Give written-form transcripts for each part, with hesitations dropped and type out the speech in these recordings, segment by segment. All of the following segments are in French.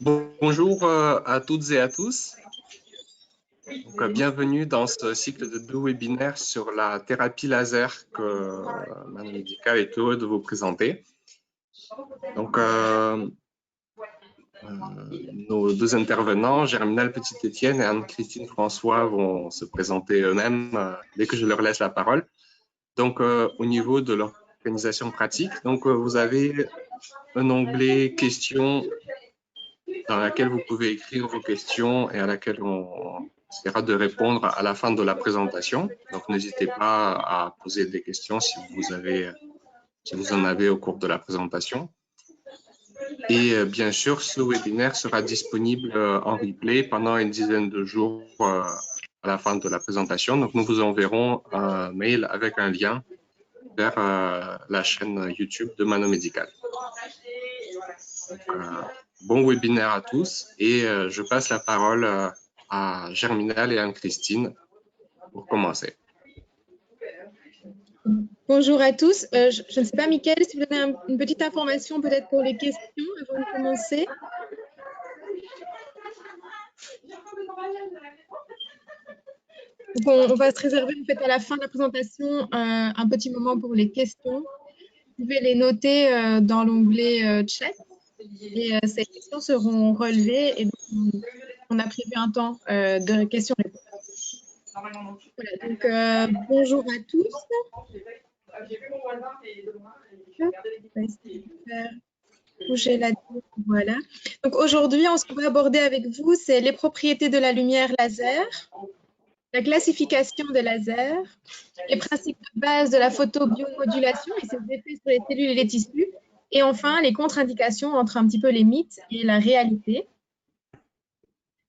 Bonjour à toutes et à tous. Donc, bienvenue dans ce cycle de 2 webinaires sur la thérapie laser que Manon Médical est heureux de vous présenter. Donc, nos 2 intervenants, Germinal Petit-Étienne et Anne-Christine François, vont se présenter eux-mêmes dès que je leur laisse la parole. Donc, au niveau de l'organisation pratique, donc, vous avez un onglet questions dans laquelle vous pouvez écrire vos questions et à laquelle on essaiera de répondre à la fin de la présentation. Donc, n'hésitez pas à poser des questions si vous en avez au cours de la présentation. Et bien sûr, ce webinaire sera disponible en replay pendant une dizaine de jours à la fin de la présentation. Donc, nous vous enverrons un mail avec un lien vers la chaîne YouTube de Manon Médical. Donc, bon webinaire à tous et je passe la parole à Germinal et Anne-Christine pour commencer. Bonjour à tous. Je ne sais pas, Mickaël, si vous avez une petite information peut-être pour les questions avant de commencer. Bon, on va se réserver en fait à la fin de la présentation un petit moment pour les questions. Vous pouvez les noter dans l'onglet chat et ces questions seront relevées et donc, on a prévu un temps de questions-réponses. Voilà, donc bonjour à tous. On va essayer de faire bouger la voilà. Donc aujourd'hui, ce qu'on va aborder avec vous, c'est les propriétés de la lumière laser, la classification des lasers, les principes de base de la photobiomodulation et ses effets sur les cellules et les tissus, et enfin les contre-indications entre un petit peu les mythes et la réalité.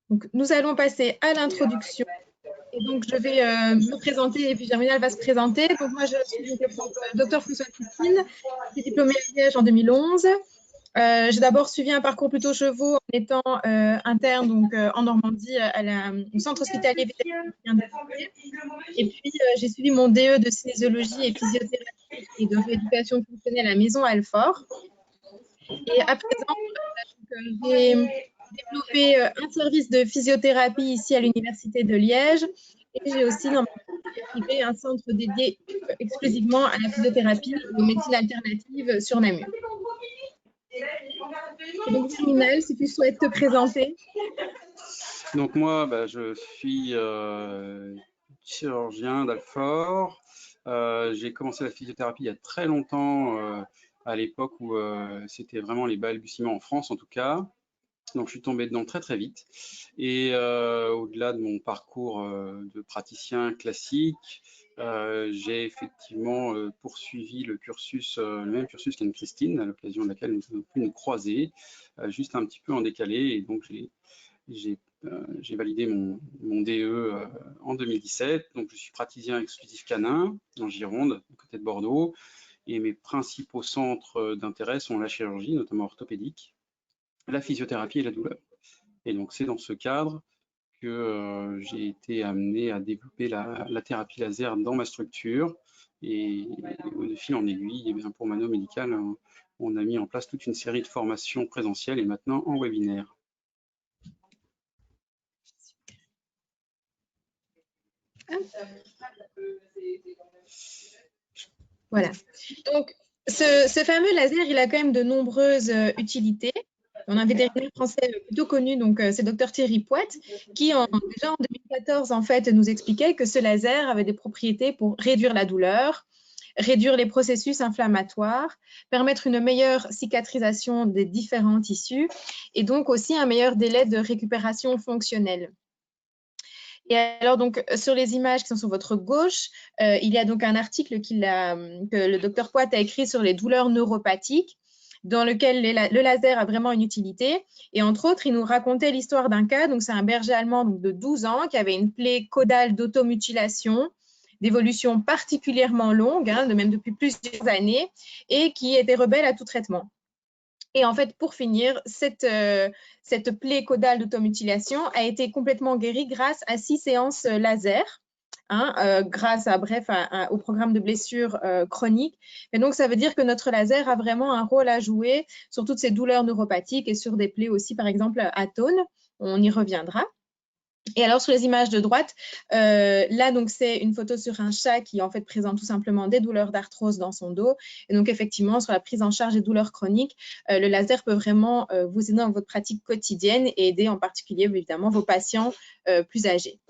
Donc nous allons passer à l'introduction. Et donc, je vais me présenter et puis Germinal va se présenter. Donc, moi, je suis le docteur François Christine, j'ai diplômée à Liège en 2011. J'ai d'abord suivi un parcours plutôt chevaux en étant interne donc, en Normandie au centre hospitalier vétérinaire. Et puis, j'ai suivi mon DE de kinésiologie et physiothérapie et de rééducation fonctionnelle à Maison Alfort. Et à présent, j'ai développé un service de physiothérapie ici à l'Université de Liège et j'ai aussi dans ma privé un centre dédié exclusivement à la physiothérapie et aux médecines alternatives sur Namur. Et donc, Germinal, si tu souhaites te présenter. Donc moi, je suis chirurgien d'Alfort. J'ai commencé la physiothérapie il y a très longtemps, à l'époque où c'était vraiment les balbutiements en France en tout cas. Donc, je suis tombé dedans très, très vite. Et au-delà de mon parcours de praticien classique, j'ai effectivement poursuivi le même cursus qu'Anne-Christine, à l'occasion de laquelle nous avons pu nous croiser, juste un petit peu en décalé. Et donc, j'ai validé mon DE en 2017. Donc, je suis praticien exclusif canin en Gironde, à côté de Bordeaux. Et mes principaux centres d'intérêt sont la chirurgie, notamment orthopédique, la physiothérapie et la douleur. Et donc, c'est dans ce cadre que j'ai été amené à développer la thérapie laser dans ma structure. Et de fil en aiguille, et bien pour Manon Médical, on a mis en place toute une série de formations présentielles et maintenant en webinaire. Voilà. Donc, ce fameux laser, il a quand même de nombreuses utilités. On a un vétérinaire français plutôt connu, donc c'est Dr Thierry Poët, qui déjà en 2014 en fait nous expliquait que ce laser avait des propriétés pour réduire la douleur, réduire les processus inflammatoires, permettre une meilleure cicatrisation des différents tissus et donc aussi un meilleur délai de récupération fonctionnelle. Et alors, donc, sur les images qui sont sur votre gauche, il y a donc un article que le docteur Poët a écrit sur les douleurs neuropathiques, dans lequel le laser a vraiment une utilité. Et entre autres, il nous racontait l'histoire d'un cas. Donc, c'est un berger allemand donc, de 12 ans qui avait une plaie caudale d'automutilation d'évolution particulièrement longue, de même depuis plusieurs années, et qui était rebelle à tout traitement. Et en fait, pour finir, cette plaie caudale d'automutilation a été complètement guérie grâce à 6 séances laser hein, grâce au programme de blessures chroniques. Et donc, ça veut dire que notre laser a vraiment un rôle à jouer sur toutes ces douleurs neuropathiques et sur des plaies aussi, par exemple, atones. On y reviendra. Et alors, sur les images de droite, là, donc, c'est une photo sur un chat qui, en fait, présente tout simplement des douleurs d'arthrose dans son dos. Et donc, effectivement, sur la prise en charge des douleurs chroniques, le laser peut vraiment vous aider dans votre pratique quotidienne et aider en particulier, évidemment, vos patients plus âgés.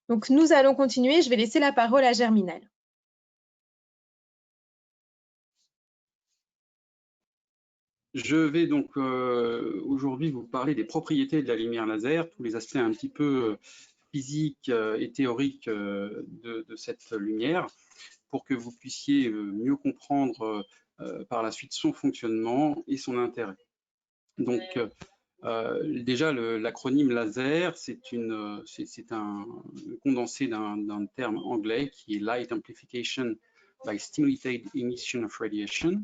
Donc, nous allons continuer. Je vais laisser la parole à Germinal. Je vais donc aujourd'hui vous parler des propriétés de la lumière laser, tous les aspects un petit peu physiques et théoriques de cette lumière, pour que vous puissiez mieux comprendre par la suite son fonctionnement et son intérêt. Donc, déjà, l'acronyme laser, c'est un condensé d'un terme anglais qui est Light Amplification by Stimulated Emission of Radiation.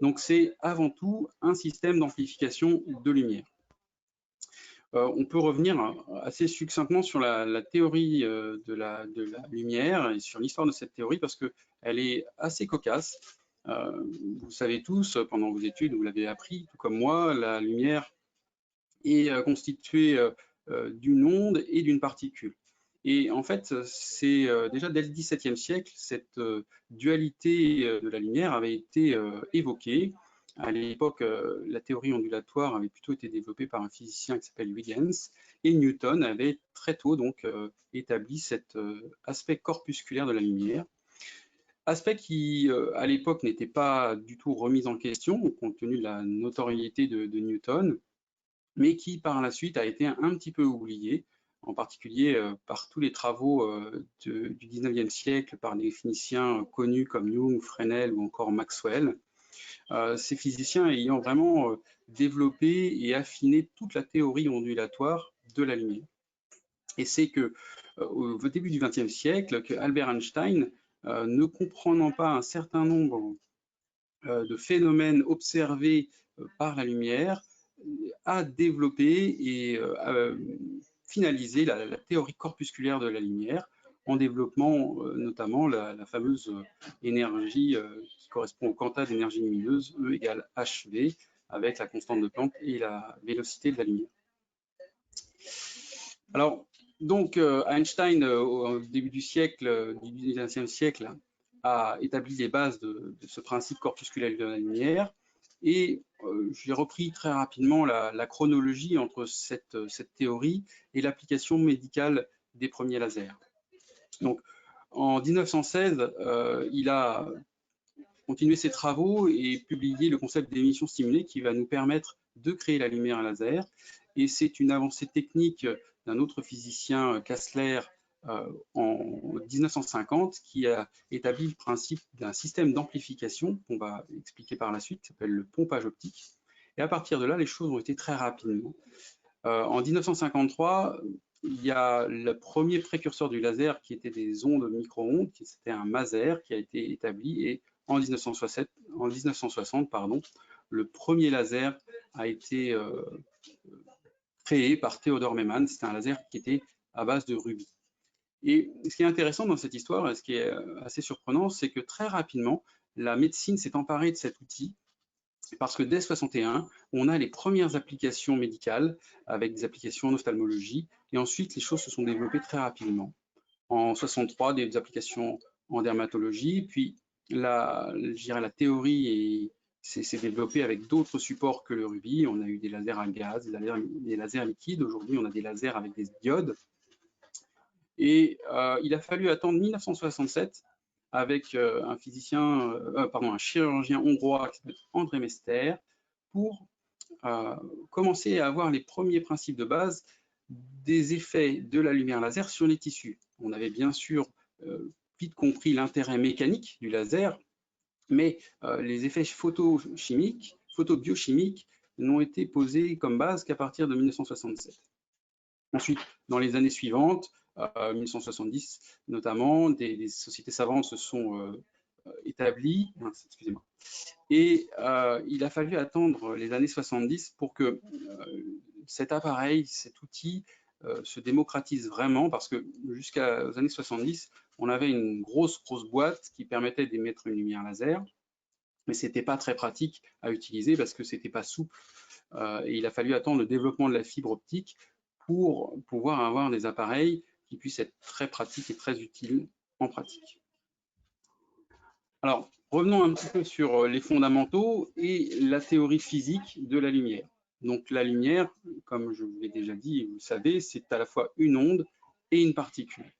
Donc, c'est avant tout un système d'amplification de lumière. On peut revenir assez succinctement sur la théorie de la lumière et sur l'histoire de cette théorie parce qu'elle est assez cocasse. Vous savez tous, pendant vos études, vous l'avez appris, tout comme moi, la lumière est constituée d'une onde et d'une particule. Et en fait, c'est déjà dès le XVIIe siècle, cette dualité de la lumière avait été évoquée. À l'époque, la théorie ondulatoire avait plutôt été développée par un physicien qui s'appelle Huygens, et Newton avait très tôt donc établi cet aspect corpusculaire de la lumière. Aspect qui, à l'époque, n'était pas du tout remis en question, compte tenu de la notoriété de Newton, mais qui par la suite a été un petit peu oublié, en particulier par tous les travaux du 19e siècle par des physiciens connus comme Young, Fresnel ou encore Maxwell. Ces physiciens ayant vraiment développé et affiné toute la théorie ondulatoire de la lumière. Et c'est que au début du XXe siècle, que Albert Einstein, ne comprenant pas un certain nombre de phénomènes observés par la lumière, a développé et finalisé la théorie corpusculaire de la lumière en développant notamment la fameuse énergie qui correspond au quanta d'énergie lumineuse, E égale hv, avec la constante de Planck et la vélocité de la lumière. Alors, donc Einstein, au début du siècle, du XIXe siècle, a établi les bases de ce principe corpusculaire de la lumière. Et j'ai repris très rapidement la chronologie entre cette théorie et l'application médicale des premiers lasers. Donc, en 1916, il a continué ses travaux et publié le concept d'émission stimulée qui va nous permettre de créer la lumière à laser. Et c'est une avancée technique d'un autre physicien, Kastler, en 1950, qui a établi le principe d'un système d'amplification qu'on va expliquer par la suite, qui s'appelle le pompage optique. Et à partir de là, les choses ont été très rapidement. En 1953, il y a le premier précurseur du laser qui était des ondes micro-ondes, c'était un maser qui a été établi, et en 1960, le premier laser a été créé par Theodor Maiman. C'était un laser qui était à base de rubis. Et ce qui est intéressant dans cette histoire, et ce qui est assez surprenant, c'est que très rapidement, la médecine s'est emparée de cet outil, parce que dès 61, on a les premières applications médicales, avec des applications en ophtalmologie, et ensuite les choses se sont développées très rapidement. En 63, des applications en dermatologie, puis la théorie s'est développée avec d'autres supports que le rubis. On a eu des lasers à gaz, des lasers liquides. Aujourd'hui, on a des lasers avec des diodes. Et il a fallu attendre 1967 avec un chirurgien hongrois qui s'appelle André Mester pour commencer à avoir les premiers principes de base des effets de la lumière laser sur les tissus. On avait bien sûr vite compris l'intérêt mécanique du laser, mais les effets photobiochimiques n'ont été posés comme base qu'à partir de 1967. Ensuite, dans les années suivantes, 1970 notamment, des sociétés savantes se sont établies, excusez-moi, et il a fallu attendre les années 70 pour que cet appareil, cet outil se démocratise vraiment, parce que jusqu'aux années 70, on avait une grosse boîte qui permettait d'émettre une lumière laser, mais c'était pas très pratique à utiliser parce que c'était pas souple. Et il a fallu attendre le développement de la fibre optique pour pouvoir avoir des appareils qui puissent être très pratiques et très utiles en pratique. Alors, revenons un petit peu sur les fondamentaux et la théorie physique de la lumière. Donc la lumière, comme je vous l'ai déjà dit, et vous le savez, c'est à la fois une onde et une particule.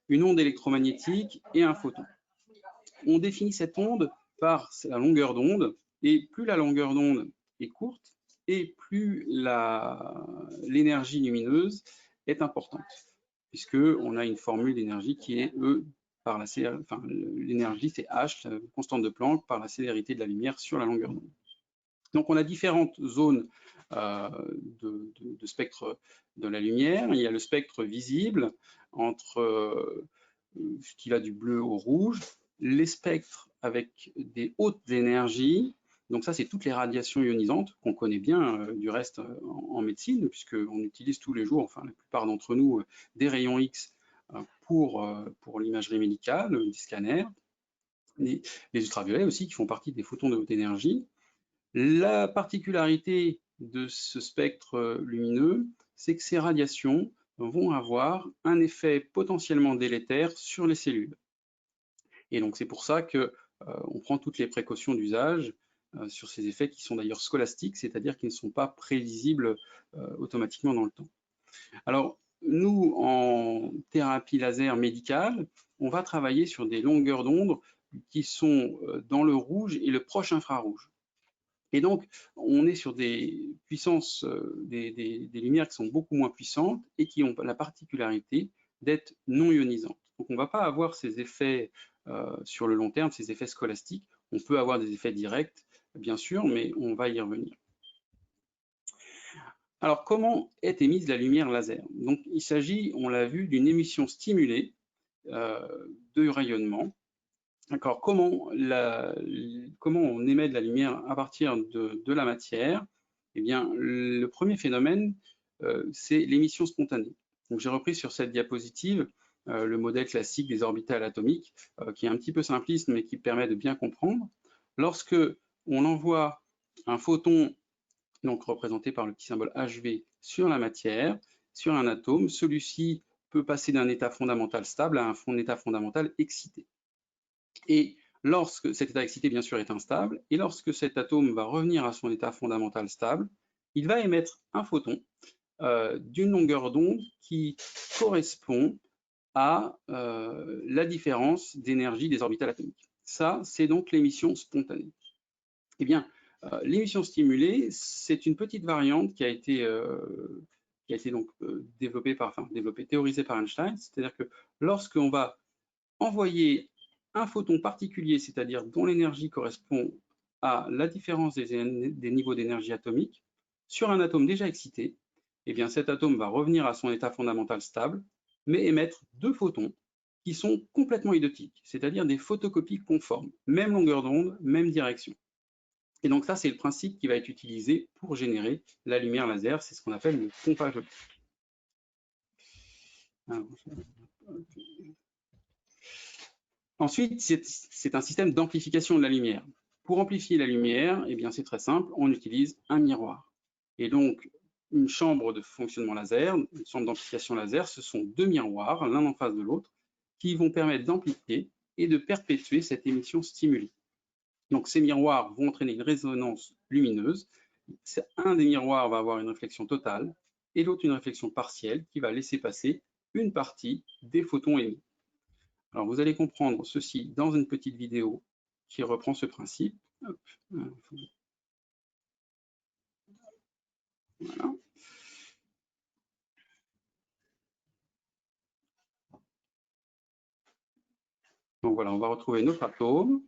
Une onde électromagnétique et un photon. On définit cette onde par la longueur d'onde, et plus la longueur d'onde est courte, et plus l'énergie lumineuse est importante, puisqu'on a une formule d'énergie qui est E par l'énergie, c'est H, la constante de Planck, par la célérité de la lumière sur la longueur d'onde. Donc on a différentes zones de spectre de la lumière. Il y a le spectre visible, qui va du bleu au rouge, les spectres avec des hautes énergies. Donc ça, c'est toutes les radiations ionisantes qu'on connaît bien du reste en médecine, puisqu'on utilise tous les jours, enfin la plupart d'entre nous, des rayons X pour l'imagerie médicale, des scanners, les ultraviolets aussi qui font partie des photons de haute énergie. La particularité de ce spectre lumineux, c'est que ces radiations vont avoir un effet potentiellement délétère sur les cellules. Et donc c'est pour ça qu'on prend toutes les précautions d'usage sur ces effets qui sont d'ailleurs scolastiques, c'est-à-dire qu'ils ne sont pas prévisibles automatiquement dans le temps. Alors nous, en thérapie laser médicale, on va travailler sur des longueurs d'onde qui sont dans le rouge et le proche infrarouge. Et donc, on est sur des puissances, des lumières qui sont beaucoup moins puissantes et qui ont la particularité d'être non ionisantes. Donc, on ne va pas avoir ces effets sur le long terme, ces effets scolastiques. On peut avoir des effets directs, bien sûr, mais on va y revenir. Alors, comment est émise la lumière laser? Donc, il s'agit, on l'a vu, d'une émission stimulée de rayonnement. D'accord. Comment on émet de la lumière à partir de la matière? Eh bien, le premier phénomène, c'est l'émission spontanée. Donc, j'ai repris sur cette diapositive le modèle classique des orbitales atomiques, qui est un petit peu simpliste, mais qui permet de bien comprendre. Lorsque on envoie un photon, donc représenté par le petit symbole HV, sur la matière, sur un atome, celui-ci peut passer d'un état fondamental stable à un état fondamental excité. Et lorsque cet état excité, bien sûr, est instable, et lorsque cet atome va revenir à son état fondamental stable, il va émettre un photon d'une longueur d'onde qui correspond à la différence d'énergie des orbitales atomiques. Ça, c'est donc l'émission spontanée. Eh bien, l'émission stimulée, c'est une petite variante qui a été donc théorisée par Einstein, c'est-à-dire que lorsqu'on va envoyer un photon particulier, c'est-à-dire dont l'énergie correspond à la différence des niveaux d'énergie atomique, sur un atome déjà excité, eh bien cet atome va revenir à son état fondamental stable, mais émettre deux photons qui sont complètement idiotiques, c'est-à-dire des photocopies conformes, même longueur d'onde, même direction. Et donc ça, c'est le principe qui va être utilisé pour générer la lumière laser, c'est ce qu'on appelle le pompage optique. Ensuite, c'est un système d'amplification de la lumière. Pour amplifier la lumière, eh bien, c'est très simple, on utilise un miroir. Et donc, une chambre de fonctionnement laser, une chambre d'amplification laser, ce sont deux miroirs, l'un en face de l'autre, qui vont permettre d'amplifier et de perpétuer cette émission stimulée. Donc, ces miroirs vont entraîner une résonance lumineuse. Un des miroirs va avoir une réflexion totale et l'autre une réflexion partielle qui va laisser passer une partie des photons émis. Alors, vous allez comprendre ceci dans une petite vidéo qui reprend ce principe. Hop. Voilà. Donc voilà, on va retrouver notre atome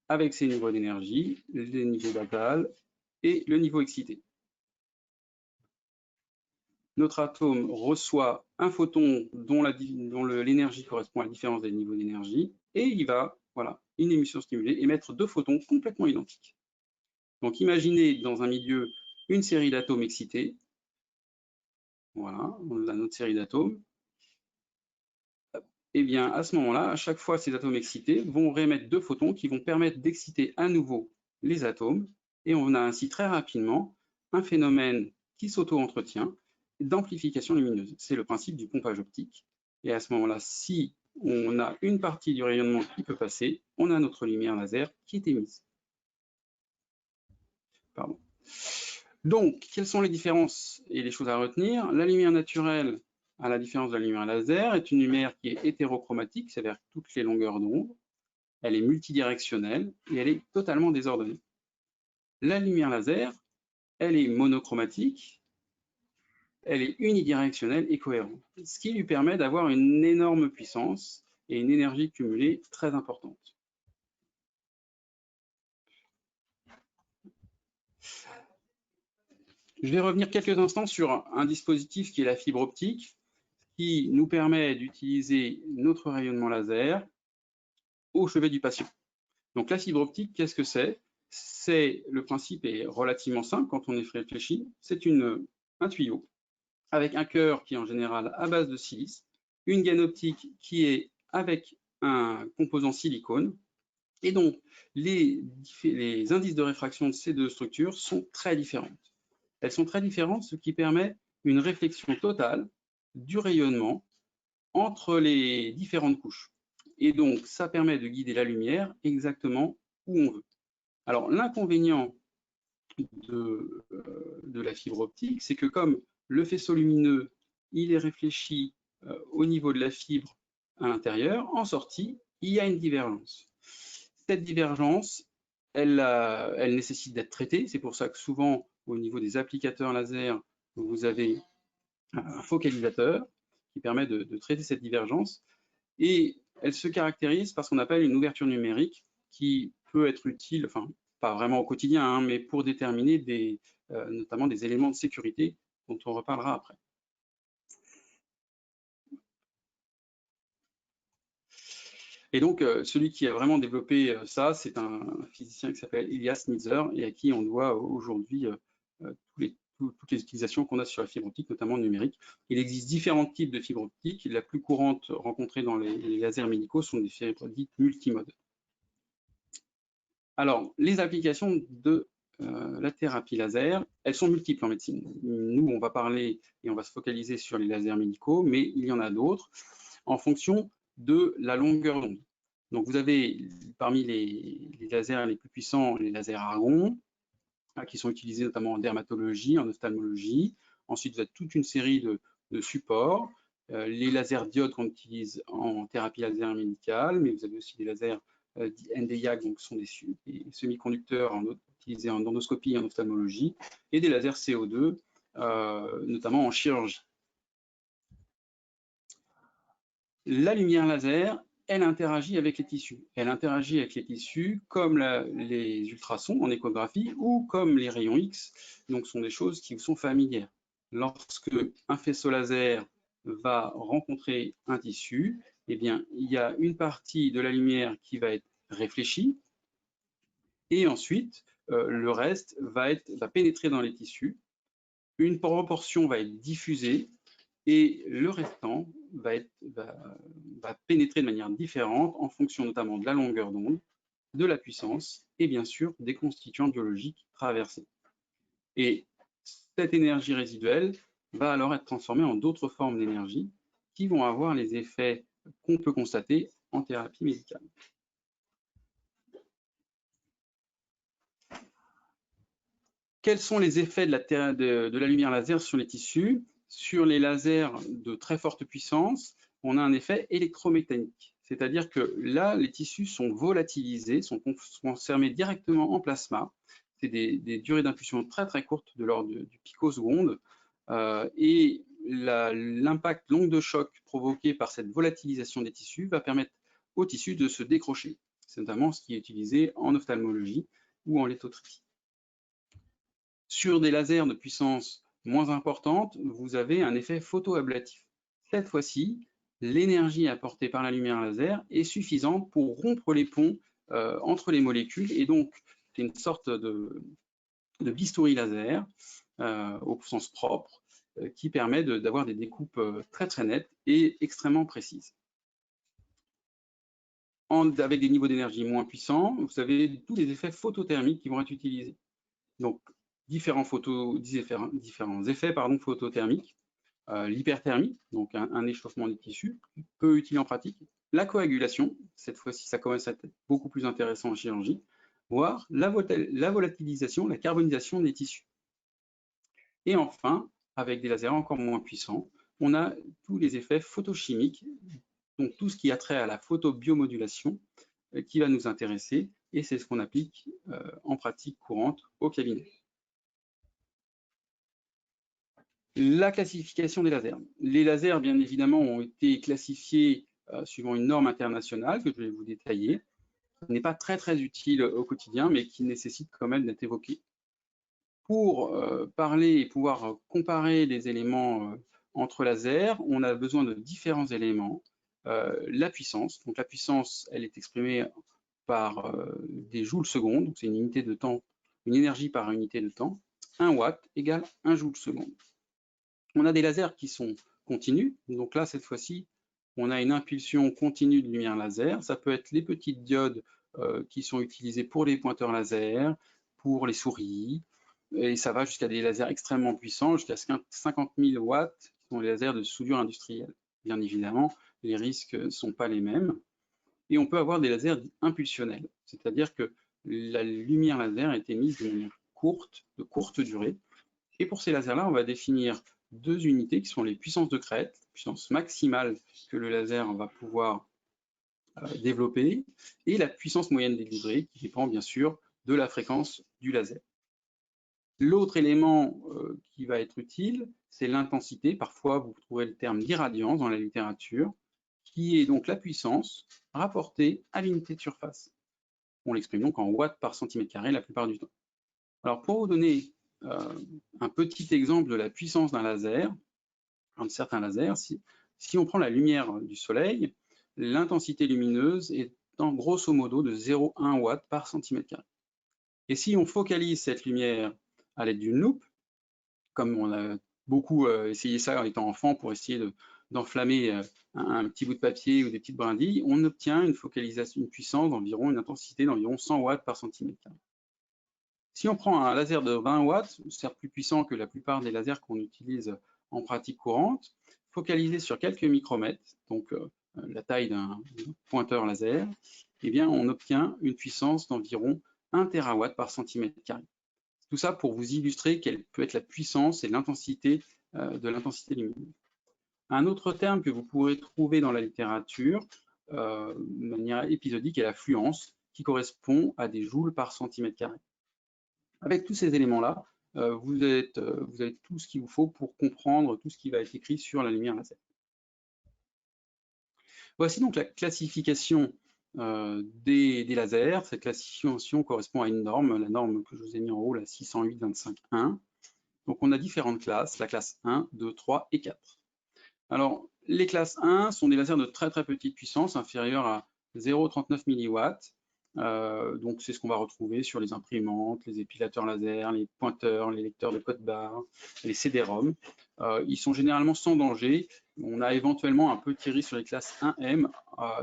avec ses niveaux d'énergie, les niveaux d'atal et le niveau excité. Notre atome reçoit un photon dont l'énergie correspond à la différence des niveaux d'énergie et il va, voilà, une émission stimulée, émettre deux photons complètement identiques. Donc imaginez dans un milieu une série d'atomes excités Voilà, on a notre série d'atomes. Et bien, à ce moment-là, à chaque fois, ces atomes excités vont réémettre 2 photons qui vont permettre d'exciter à nouveau les atomes. Et on a ainsi très rapidement un phénomène qui s'auto-entretient d'amplification lumineuse. C'est le principe du pompage optique. Et à ce moment-là, si on a une partie du rayonnement qui peut passer, on a notre lumière laser qui est émise. Pardon. Donc, quelles sont les différences et les choses à retenir? La lumière naturelle, à la différence de la lumière laser, est une lumière qui est hétérochromatique, c'est-à-dire toutes les longueurs d'onde. Elle est multidirectionnelle et elle est totalement désordonnée. La lumière laser, elle est monochromatique, elle est unidirectionnelle et cohérente, ce qui lui permet d'avoir une énorme puissance et une énergie cumulée très importante. Je vais revenir quelques instants sur un dispositif qui est la fibre optique, qui nous permet d'utiliser notre rayonnement laser au chevet du patient. Donc la fibre optique, qu'est-ce que c'est? Le principe est relativement simple quand on y réfléchit. C'est un tuyau avec un cœur qui est en général à base de silice, une gaine optique qui est avec un composant silicone, et donc les indices de réfraction de ces 2 structures sont très différentes. Elles sont très différentes, ce qui permet une réflexion totale du rayonnement entre les différentes couches. Et donc, ça permet de guider la lumière exactement où on veut. Alors, l'inconvénient de la fibre optique, c'est que comme le faisceau lumineux, il est réfléchi au niveau de la fibre à l'intérieur, en sortie, il y a une divergence. Cette divergence, elle nécessite d'être traitée. C'est pour ça que souvent, au niveau des applicateurs laser, vous avez un focalisateur qui permet de traiter cette divergence. Et elle se caractérise par ce qu'on appelle une ouverture numérique qui peut être utile, enfin, pas vraiment au quotidien, hein, mais pour déterminer notamment des éléments de sécurité dont on reparlera après. Et donc, celui qui a vraiment développé ça, c'est un physicien qui s'appelle Elias Nitzer et à qui on doit aujourd'hui toutes les utilisations qu'on a sur la fibre optique, notamment numérique. Il existe différents types de fibres optiques. La plus courante rencontrée dans les lasers médicaux sont des fibres dites multimodes. Alors, les applications de la thérapie laser, elles sont multiples en médecine. Nous, on va parler et on va se focaliser sur les lasers médicaux, mais il y en a d'autres en fonction de la longueur d'onde. Donc, vous avez parmi les lasers les plus puissants, les lasers argon, qui sont utilisés notamment en dermatologie, en ophtalmologie. Ensuite, vous avez toute une série de supports. Les lasers diodes qu'on utilise en thérapie laser médicale, mais vous avez aussi des lasers Nd:YAG, donc ce sont des semi-conducteurs utilisés en endoscopie et en ophtalmologie, et des lasers CO2, notamment en chirurgie. La lumière laser, elle interagit avec les tissus. Elle interagit avec les tissus comme les ultrasons en échographie ou comme les rayons X. Donc, ce sont des choses qui vous sont familières. Lorsque un faisceau laser va rencontrer un tissu, eh bien, il y a une partie de la lumière qui va être réfléchie et ensuite, le reste va pénétrer dans les tissus. Une proportion va être diffusée et le restant va pénétrer de manière différente en fonction notamment de la longueur d'onde, de la puissance et bien sûr des constituants biologiques traversés. Et cette énergie résiduelle va alors être transformée en d'autres formes d'énergie qui vont avoir les effets qu'on peut constater en thérapie médicale. Quels sont les effets de la lumière laser sur les tissus? Sur les lasers de très forte puissance, on a un effet électromécanique. C'est-à-dire que là, les tissus sont volatilisés, sont transformés directement en plasma. C'est des durées d'impulsion très très courtes, de l'ordre du picoseconde. Et l'impact l'onde de choc provoqué par cette volatilisation des tissus va permettre aux tissus de se décrocher. C'est notamment ce qui est utilisé en ophtalmologie ou en lithotripsie. Sur des lasers de puissance moins importante, vous avez un effet photoablatif. Cette fois-ci, l'énergie apportée par la lumière laser est suffisante pour rompre les ponts entre les molécules et donc c'est une sorte de bistouri laser au sens propre qui permet d'avoir des découpes très très nettes et extrêmement précises. Avec des niveaux d'énergie moins puissants, vous avez tous les effets photothermiques qui vont être utilisés. Donc, différents effets photothermiques, l'hyperthermie, donc un échauffement des tissus, peu utile en pratique, la coagulation, cette fois-ci ça commence à être beaucoup plus intéressant en chirurgie, voire la volatilisation, la carbonisation des tissus. Et enfin, avec des lasers encore moins puissants, on a tous les effets photochimiques, donc tout ce qui a trait à la photobiomodulation qui va nous intéresser, et c'est ce qu'on applique en pratique courante au cabinet. La classification des lasers. Les lasers, bien évidemment, ont été classifiés suivant une norme internationale que je vais vous détailler, qui n'est pas très très utile au quotidien, mais qui nécessite quand même d'être évoquée. Pour parler et pouvoir comparer les éléments entre lasers, on a besoin de différents éléments. La puissance, donc la puissance, elle est exprimée par des joules secondes, donc c'est une unité de temps, une énergie par unité de temps. 1 watt égale 1 joule seconde. On a des lasers qui sont continus, donc là cette fois-ci on a une impulsion continue de lumière laser. Ça peut être les petites diodes qui sont utilisées pour les pointeurs laser, pour les souris, et ça va jusqu'à des lasers extrêmement puissants, jusqu'à 50 000 watts, qui sont les lasers de soudure industrielle. Bien évidemment, les risques ne sont pas les mêmes. Et on peut avoir des lasers impulsionnels, c'est-à-dire que la lumière laser est émise de manière courte, de courte durée. Et pour ces lasers-là, on va définir deux unités qui sont les puissances de crête, puissance maximale que le laser va pouvoir développer, et la puissance moyenne délivrée, qui dépend bien sûr de la fréquence du laser. L'autre élément qui va être utile, c'est l'intensité. Parfois, vous trouverez le terme d'irradiance dans la littérature, qui est donc la puissance rapportée à l'unité de surface. On l'exprime donc en watts par centimètre carré la plupart du temps. Alors, pour vous donner un petit exemple de la puissance d'un laser, de certains lasers, si on prend la lumière du soleil, l'intensité lumineuse est en grosso modo de 0,1 watt par centimètre carré. Et si on focalise cette lumière à l'aide d'une loupe, comme on a beaucoup essayé ça en étant enfant pour essayer d'enflammer un petit bout de papier ou des petites brindilles, on obtient une focalisation, une puissance d'environ, une intensité d'environ 100 watts par centimètre carré. Si on prend un laser de 20 watts, certes plus puissant que la plupart des lasers qu'on utilise en pratique courante, focalisé sur quelques micromètres, donc la taille d'un pointeur laser, eh bien on obtient une puissance d'environ 1 terawatt par centimètre carré. Tout ça pour vous illustrer quelle peut être la puissance et l'intensité de l'intensité lumineuse. Un autre terme que vous pourrez trouver dans la littérature de manière épisodique est la fluence, qui correspond à des joules par centimètre carré. Avec tous ces éléments-là, vous avez tout ce qu'il vous faut pour comprendre tout ce qui va être écrit sur la lumière laser. Voici donc la classification des lasers. Cette classification correspond à une norme, la norme que je vous ai mis en haut, la 608.25.1. Donc on a différentes classes, la classe 1, 2, 3 et 4. Alors les classes 1 sont des lasers de très très petite puissance, inférieure à 0,39 milliwatts. Donc c'est ce qu'on va retrouver sur les imprimantes, les épilateurs laser, les pointeurs, les lecteurs de code barre, les CD-ROM. Ils sont généralement sans danger. On a éventuellement un peu tiré sur les classes 1M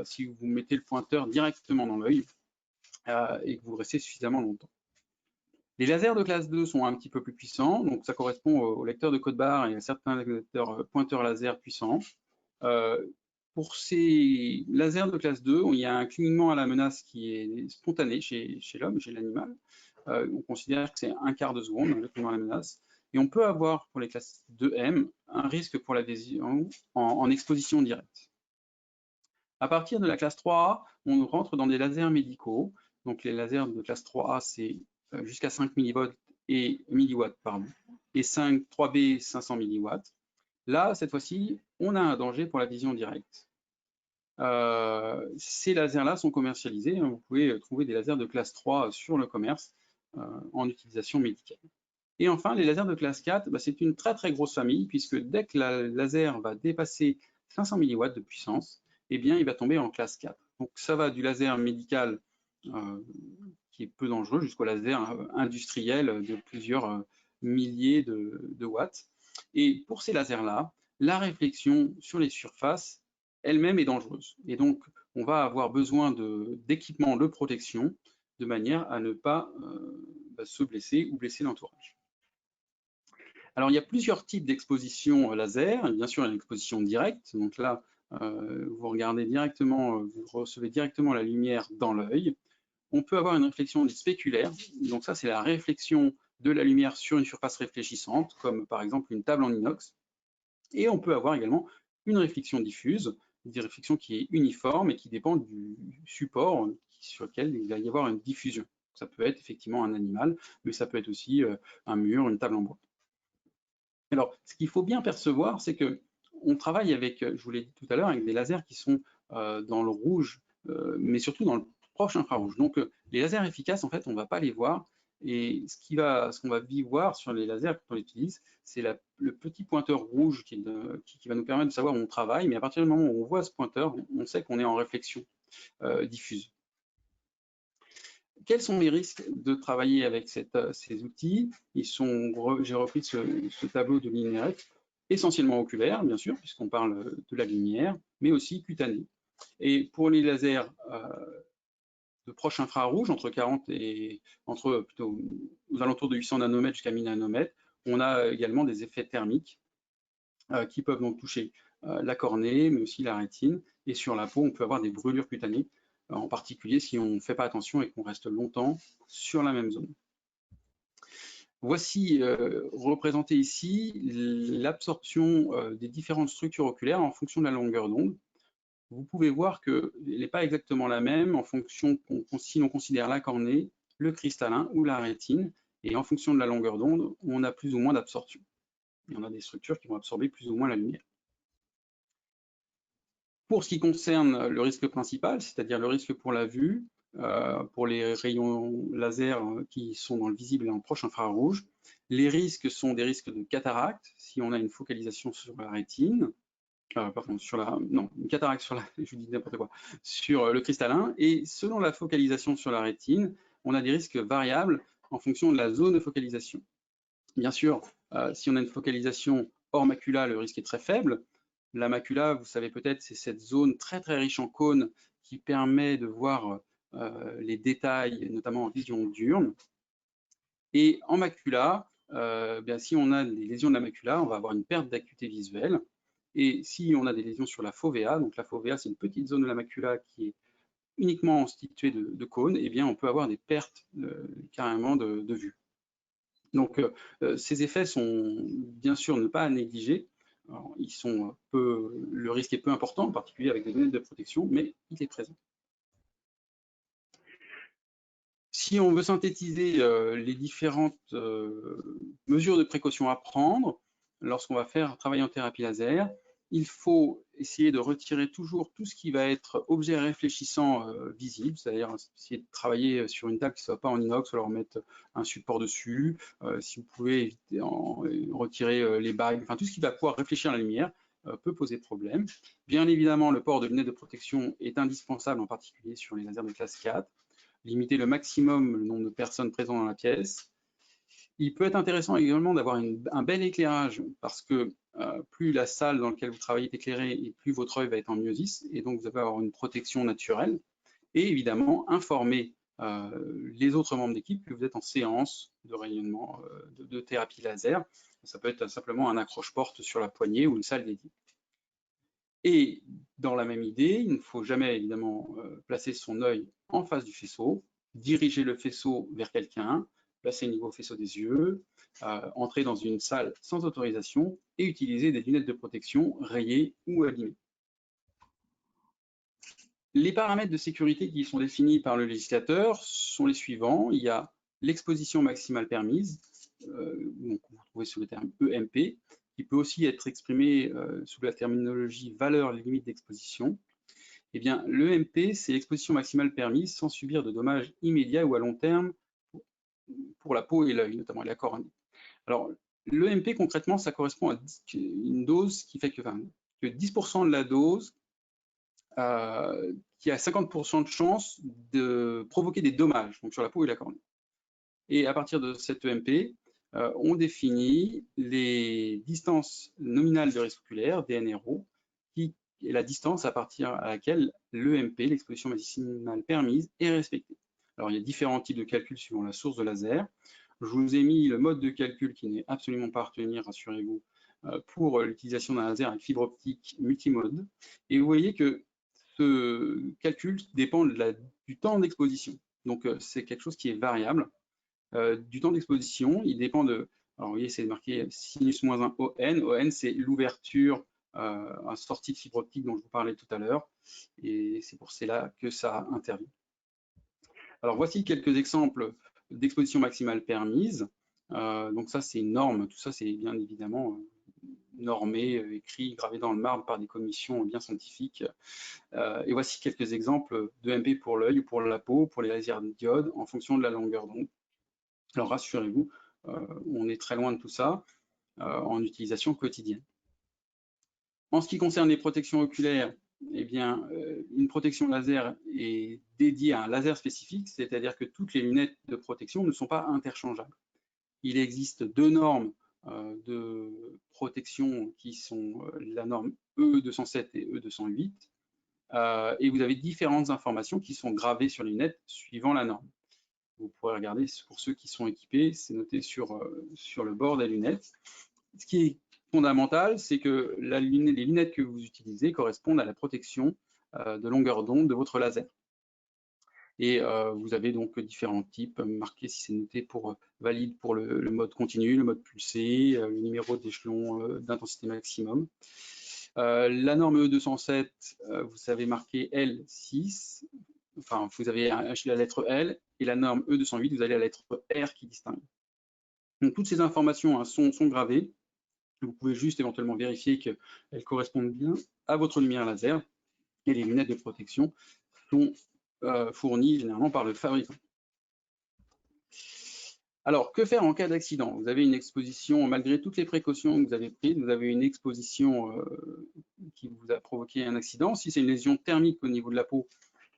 si vous mettez le pointeur directement dans l'œil et que vous restez suffisamment longtemps. Les lasers de classe 2 sont un petit peu plus puissants, donc ça correspond aux lecteurs de code barre et à certains lecteurs pointeurs laser puissants. Pour ces lasers de classe 2, il y a un clignement à la menace qui est spontané chez l'homme, chez l'animal. On considère que c'est un quart de seconde, le clignement à la menace. Et on peut avoir, pour les classes 2M, un risque pour l'adhésion en exposition directe. À partir de la classe 3A, on rentre dans des lasers médicaux. Donc les lasers de classe 3A, c'est jusqu'à 5 milliwatts et 3B 500 milliwatts. Là, cette fois-ci, on a un danger pour la vision directe. Ces lasers-là sont commercialisés. Vous pouvez trouver des lasers de classe 3 sur le commerce en utilisation médicale. Et enfin, les lasers de classe 4, c'est une très très grosse famille, puisque dès que le laser va dépasser 500 milliwatts de puissance, eh bien, il va tomber en classe 4. Donc ça va du laser médical qui est peu dangereux jusqu'au laser industriel de plusieurs milliers de watts. Et pour ces lasers-là, la réflexion sur les surfaces elle-même est dangereuse. Et donc, on va avoir besoin d'équipements de protection de manière à ne pas se blesser ou blesser l'entourage. Alors, il y a plusieurs types d'exposition laser. Bien sûr, il y a l'exposition directe. Donc là, vous regardez directement, vous recevez directement la lumière dans l'œil. On peut avoir une réflexion dite spéculaire. Donc ça, c'est la réflexion de la lumière sur une surface réfléchissante, comme par exemple une table en inox. Et on peut avoir également une réflexion diffuse, une réflexion qui est uniforme et qui dépend du support sur lequel il va y avoir une diffusion. Ça peut être effectivement un animal, mais ça peut être aussi un mur, une table en bois. Alors, ce qu'il faut bien percevoir, c'est que on travaille avec, je vous l'ai dit tout à l'heure, avec des lasers qui sont dans le rouge, mais surtout dans le proche infrarouge. Donc, les lasers efficaces, en fait, on ne va pas les voir. Et ce qu'on va voir sur les lasers quand on les utilise, c'est le petit pointeur rouge qui va nous permettre de savoir où on travaille. Mais à partir du moment où on voit ce pointeur, on sait qu'on est en réflexion diffuse. Quels sont les risques de travailler avec ces outils? J'ai repris ce tableau de l'INRF, essentiellement oculaire, bien sûr, puisqu'on parle de la lumière, mais aussi cutanée. Et pour les lasers de proche infrarouge, plutôt aux alentours de 800 nanomètres jusqu'à 1000 nanomètres, on a également des effets thermiques qui peuvent donc toucher la cornée, mais aussi la rétine. Et sur la peau, on peut avoir des brûlures cutanées, en particulier si on ne fait pas attention et qu'on reste longtemps sur la même zone. Voici représenté ici l'absorption des différentes structures oculaires en fonction de la longueur d'onde. Vous pouvez voir qu'elle n'est pas exactement la même en fonction si l'on considère la cornée, le cristallin ou la rétine. Et en fonction de la longueur d'onde, on a plus ou moins d'absorption. Et on a des structures qui vont absorber plus ou moins la lumière. Pour ce qui concerne le risque principal, c'est-à-dire le risque pour la vue, pour les rayons laser qui sont dans le visible et dans le proche infrarouge, les risques sont des risques de cataracte, si on a une focalisation sur la rétine, une cataracte je dis n'importe quoi, sur le cristallin, et selon la focalisation sur la rétine, on a des risques variables en fonction de la zone de focalisation. Bien sûr, si on a une focalisation hors macula, le risque est très faible. La macula, vous savez peut-être, c'est cette zone très très riche en cônes qui permet de voir les détails, notamment en vision diurne. Et en macula, si on a des lésions de la macula, on va avoir une perte d'acuité visuelle. Et si on a des lésions sur la fovea, donc la fovea, c'est une petite zone de la macula qui est uniquement constituée de cônes, eh bien on peut avoir des pertes carrément de vue. Donc, ces effets sont bien sûr ne pas à négliger. Alors, le risque est peu important, en particulier avec des lunettes de protection, mais il est présent. Si on veut synthétiser les différentes mesures de précaution à prendre lorsqu'on va travailler en thérapie laser, il faut essayer de retirer toujours tout ce qui va être objet réfléchissant visible, c'est-à-dire essayer de travailler sur une table qui ne soit pas en inox, alors mettre un support dessus. Si vous pouvez retirer les bagues, enfin tout ce qui va pouvoir réfléchir à la lumière peut poser problème. Bien évidemment, le port de lunettes de protection est indispensable, en particulier sur les lasers de classe 4. Limiter le maximum le nombre de personnes présentes dans la pièce. Il peut être intéressant également d'avoir un bel éclairage parce que plus la salle dans laquelle vous travaillez est éclairée et plus votre œil va être en myosis et donc vous allez avoir une protection naturelle. Et évidemment, informer les autres membres d'équipe que vous êtes en séance de rayonnement de thérapie laser. Ça peut être simplement un accroche-porte sur la poignée ou une salle dédiée. Et dans la même idée, il ne faut jamais évidemment placer son œil en face du faisceau, diriger le faisceau vers quelqu'un, placer le niveau faisceau des yeux, entrer dans une salle sans autorisation et utiliser des lunettes de protection rayées ou abîmées. Les paramètres de sécurité qui sont définis par le législateur sont les suivants. Il y a l'exposition maximale permise, donc vous trouvez sous le terme EMP, qui peut aussi être exprimé sous la terminologie valeur limite d'exposition. Eh bien, l'EMP, c'est l'exposition maximale permise sans subir de dommages immédiats ou à long terme pour la peau et l'œil, notamment la cornée. Alors, l'EMP, concrètement, ça correspond à une dose qui fait que 10% de la dose qui a 50% de chance de provoquer des dommages donc sur la peau et la cornée. Et à partir de cette EMP, on définit les distances nominales de risque oculaire, DNRO, qui est la distance à partir à laquelle l'EMP, l'exposition maximale permise, est respectée. Alors, il y a différents types de calculs suivant la source de laser. Je vous ai mis le mode de calcul qui n'est absolument pas à retenir, rassurez-vous, pour l'utilisation d'un laser avec fibre optique multimode. Et vous voyez que ce calcul dépend du temps d'exposition. Donc, c'est quelque chose qui est variable. Du temps d'exposition, il dépend de... Alors, vous voyez, c'est marqué sinus moins 1 ON. ON, c'est l'ouverture à sortie de fibre optique dont je vous parlais tout à l'heure. Et c'est pour cela que ça intervient. Alors, voici quelques exemples d'exposition maximale permise. Donc ça, c'est une norme. Tout ça, c'est bien évidemment normé, écrit, gravé dans le marbre par des commissions bien scientifiques. Et voici quelques exemples de MP pour l'œil ou pour la peau, pour les lasers diode, en fonction de la longueur d'onde. Alors, rassurez-vous, on est très loin de tout ça en utilisation quotidienne. En ce qui concerne les protections oculaires, eh bien, une protection laser est dédiée à un laser spécifique, c'est-à-dire que toutes les lunettes de protection ne sont pas interchangeables. Il existe deux normes de protection qui sont la norme E207 et E208, et vous avez différentes informations qui sont gravées sur les lunettes suivant la norme. Vous pourrez regarder, pour ceux qui sont équipés, c'est noté sur le bord des lunettes. Ce qui est fondamental, c'est que les lunettes que vous utilisez correspondent à la protection de longueur d'onde de votre laser. Et vous avez donc différents types marqués si c'est noté pour valide pour le mode continu, le mode pulsé, le numéro d'échelon d'intensité maximum. La norme E207, vous savez marqué L6, enfin vous avez la lettre L, et la norme E208, vous avez la lettre R qui distingue. Donc toutes ces informations sont gravées. Vous pouvez juste éventuellement vérifier qu'elles correspondent bien à votre lumière laser, et les lunettes de protection sont fournies généralement par le fabricant. Alors, que faire en cas d'accident? Vous avez une exposition, malgré toutes les précautions que vous avez prises, vous avez une exposition qui vous a provoqué un accident. Si c'est une lésion thermique au niveau de la peau,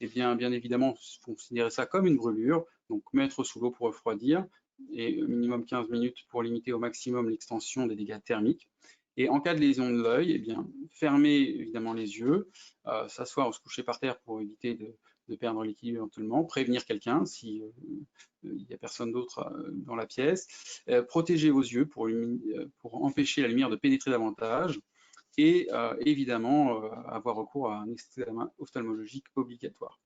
eh bien évidemment, considérez ça comme une brûlure, donc mettre sous l'eau pour refroidir, et minimum 15 minutes pour limiter au maximum l'extension des dégâts thermiques. Et en cas de lésion de l'œil, eh bien, fermez évidemment les yeux, s'asseoir ou se coucher par terre pour éviter de perdre l'équilibre éventuellement, prévenir quelqu'un si il n'y a personne d'autre dans la pièce, protégez vos yeux pour empêcher la lumière de pénétrer davantage, et évidemment avoir recours à un examen ophtalmologique obligatoire.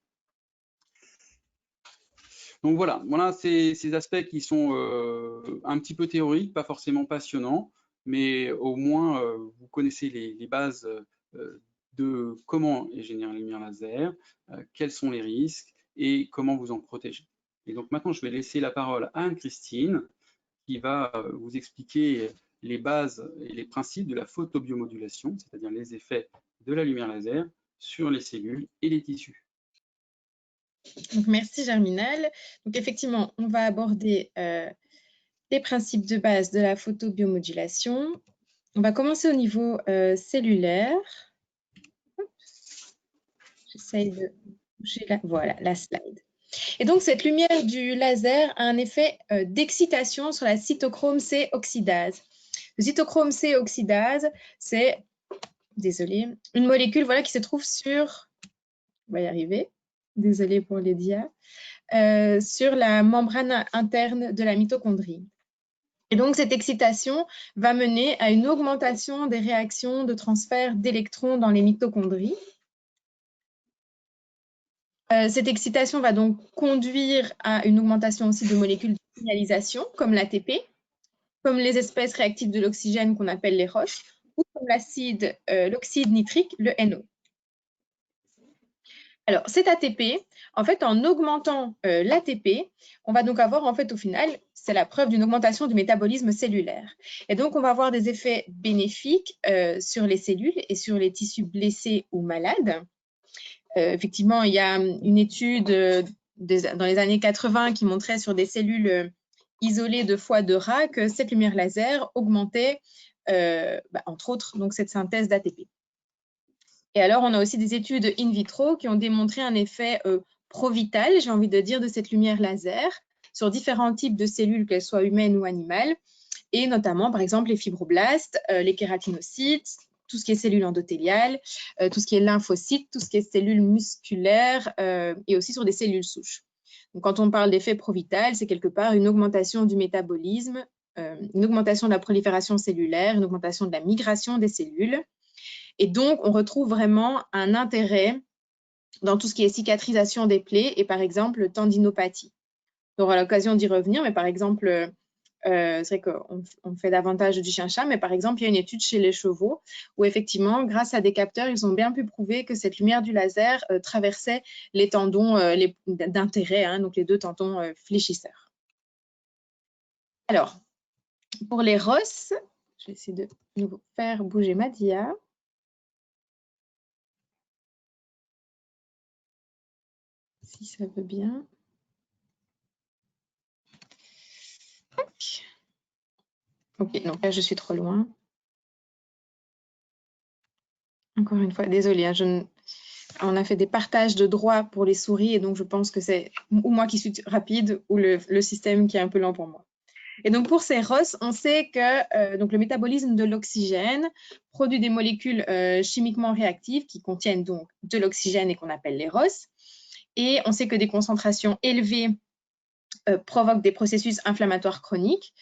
Donc voilà ces aspects qui sont un petit peu théoriques, pas forcément passionnants, mais au moins vous connaissez les bases de comment est générée la lumière laser, quels sont les risques et comment vous en protéger. Et donc maintenant, je vais laisser la parole à Anne-Christine qui va vous expliquer les bases et les principes de la photobiomodulation, c'est-à-dire les effets de la lumière laser sur les cellules et les tissus. Donc, merci Germinal. Donc effectivement, on va aborder les principes de base de la photobiomodulation. On va commencer au niveau cellulaire. J'essaye de bouger voilà, la slide. Et donc, cette lumière du laser a un effet d'excitation sur la cytochrome C oxydase. Le cytochrome C oxydase, c'est, désolée, une molécule voilà, qui se trouve sur, on va y arriver, désolée pour les dias, sur la membrane interne de la mitochondrie. Et donc, cette excitation va mener à une augmentation des réactions de transfert d'électrons dans les mitochondries. Cette excitation va donc conduire à une augmentation aussi de molécules de signalisation, comme l'ATP, comme les espèces réactives de l'oxygène qu'on appelle les roches, ou comme l'oxyde nitrique, le NO. Alors, cet ATP, en fait, en augmentant l'ATP, on va donc avoir, en fait, au final, c'est la preuve d'une augmentation du métabolisme cellulaire. Et donc, on va avoir des effets bénéfiques sur les cellules et sur les tissus blessés ou malades. Effectivement, il y a une étude dans les années 80 qui montrait sur des cellules isolées de foie de rat que cette lumière laser augmentait, entre autres, donc cette synthèse d'ATP. Et alors, on a aussi des études in vitro qui ont démontré un effet pro-vital, j'ai envie de dire, de cette lumière laser sur différents types de cellules, qu'elles soient humaines ou animales, et notamment, par exemple, les fibroblastes, les kératinocytes, tout ce qui est cellules endothéliales, tout ce qui est lymphocytes, tout ce qui est cellules musculaires et aussi sur des cellules souches. Donc, quand on parle d'effet provital, c'est quelque part une augmentation du métabolisme, une augmentation de la prolifération cellulaire, une augmentation de la migration des cellules. Et donc, on retrouve vraiment un intérêt dans tout ce qui est cicatrisation des plaies et par exemple tendinopathie. On aura l'occasion d'y revenir, mais par exemple, c'est vrai qu'on fait davantage du chien-chat, mais par exemple, il y a une étude chez les chevaux où effectivement, grâce à des capteurs, ils ont bien pu prouver que cette lumière du laser traversait les tendons d'intérêt, hein, donc les deux tendons fléchisseurs. Alors, pour les ROS, je vais essayer de nous faire bouger ma dia. Si ça veut bien. Ok, donc là, je suis trop loin. Encore une fois, désolée, hein, on a fait des partages de droits pour les souris et donc je pense que c'est ou moi qui suis rapide ou le système qui est un peu lent pour moi. Et donc pour ces ROS, on sait que donc le métabolisme de l'oxygène produit des molécules chimiquement réactives qui contiennent donc de l'oxygène et qu'on appelle les ROS. Et on sait que des concentrations élevées provoquent des processus inflammatoires chroniques,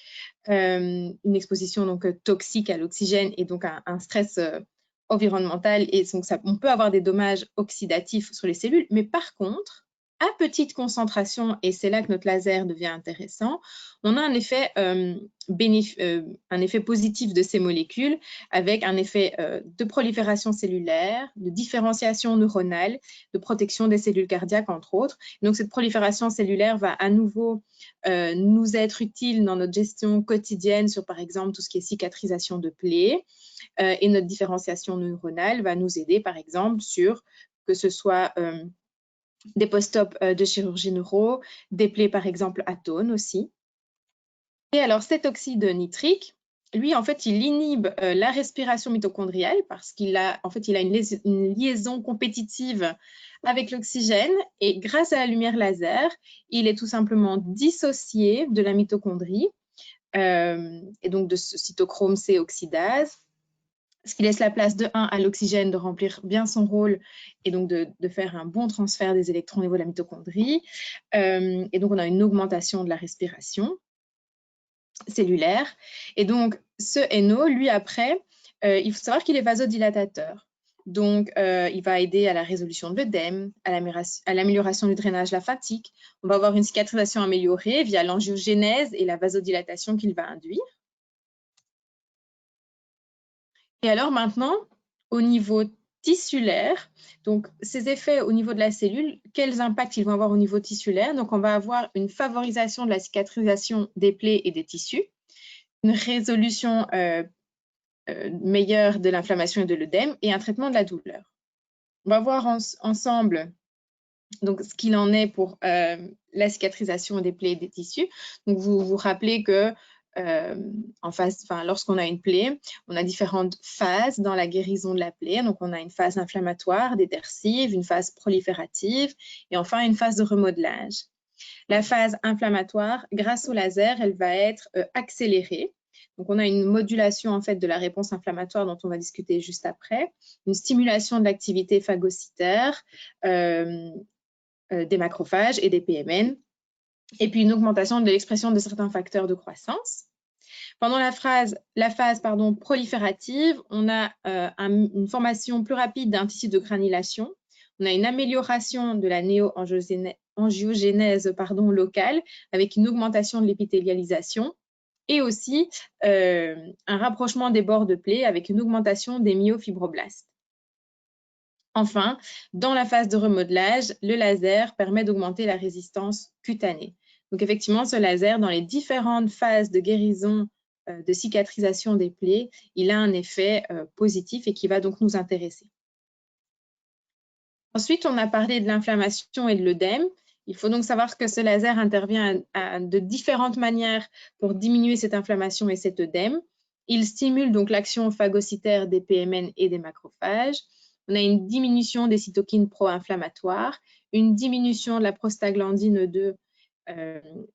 une exposition donc toxique à l'oxygène et donc un stress environnemental, et donc on peut avoir des dommages oxydatifs sur les cellules, mais par contre, à petite concentration, et c'est là que notre laser devient intéressant, on a un effet positif de ces molécules avec un effet de prolifération cellulaire, de différenciation neuronale, de protection des cellules cardiaques, entre autres. Donc, cette prolifération cellulaire va à nouveau nous être utile dans notre gestion quotidienne sur, par exemple, tout ce qui est cicatrisation de plaies. Et notre différenciation neuronale va nous aider, par exemple, sur que ce soit des post-op de chirurgie neuro, des plaies, par exemple, atones aussi. Et alors, cet oxyde nitrique, lui, en fait, il inhibe la respiration mitochondriale parce qu'il a, en fait, il a une liaison compétitive avec l'oxygène et grâce à la lumière laser, il est tout simplement dissocié de la mitochondrie et donc de ce cytochrome C oxydase, ce qui laisse la place de 1 à l'oxygène de remplir bien son rôle et donc de faire un bon transfert des électrons au niveau de la mitochondrie. Et donc, on a une augmentation de la respiration cellulaire. Et donc, ce NO, lui, après, il faut savoir qu'il est vasodilatateur. Donc, il va aider à la résolution de l'œdème, à l'amélioration du drainage lymphatique. On va avoir une cicatrisation améliorée via l'angiogénèse et la vasodilatation qu'il va induire. Et alors maintenant, au niveau tissulaire, donc ces effets au niveau de la cellule, quels impacts ils vont avoir au niveau tissulaire? Donc on va avoir une favorisation de la cicatrisation des plaies et des tissus, une résolution meilleure de l'inflammation et de l'œdème et un traitement de la douleur. On va voir ensemble donc, ce qu'il en est pour la cicatrisation des plaies et des tissus. Donc vous vous rappelez que lorsqu'on a une plaie, on a différentes phases dans la guérison de la plaie. Donc, on a une phase inflammatoire, détersive, une phase proliférative et enfin une phase de remodelage. La phase inflammatoire, grâce au laser, elle va être accélérée. Donc, on a une modulation en fait de la réponse inflammatoire dont on va discuter juste après, une stimulation de l'activité phagocytaire des macrophages et des PMN, et puis une augmentation de l'expression de certains facteurs de croissance. Pendant la phase proliférative, on a une formation plus rapide d'un tissu de granulation. On a une amélioration de la néo-angiogénèse locale avec une augmentation de l'épithélialisation et aussi un rapprochement des bords de plaie avec une augmentation des myofibroblastes. Enfin, dans la phase de remodelage, le laser permet d'augmenter la résistance cutanée. Donc effectivement, ce laser, dans les différentes phases de guérison, de cicatrisation des plaies, il a un effet positif et qui va donc nous intéresser. Ensuite, on a parlé de l'inflammation et de l'œdème. Il faut donc savoir que ce laser intervient de différentes manières pour diminuer cette inflammation et cet œdème. Il stimule donc l'action phagocytaire des PMN et des macrophages. On a une diminution des cytokines pro-inflammatoires, une diminution de la prostaglandine 2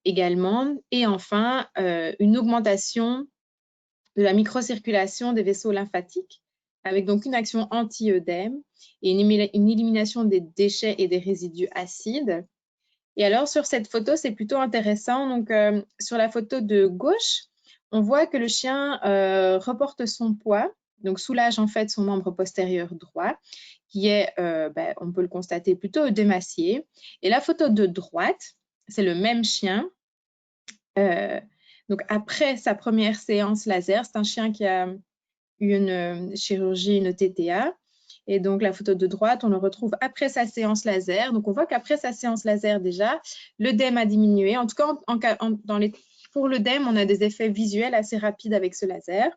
également, et enfin une augmentation de la microcirculation des vaisseaux lymphatiques, avec donc une action anti-œdème et une élimination des déchets et des résidus acides. Et alors, sur cette photo, c'est plutôt intéressant. Donc, sur la photo de gauche, on voit que le chien reporte son poids, donc soulage en fait son membre postérieur droit, qui est, on peut le constater, plutôt œdémacié. Et la photo de droite, c'est le même chien. Donc, après sa première séance laser, c'est un chien qui a eu une chirurgie, une TTA. Et donc, la photo de droite, on le retrouve après sa séance laser. Donc, on voit qu'après sa séance laser, déjà, l'œdème a diminué. En tout cas, pour l'œdème, on a des effets visuels assez rapides avec ce laser.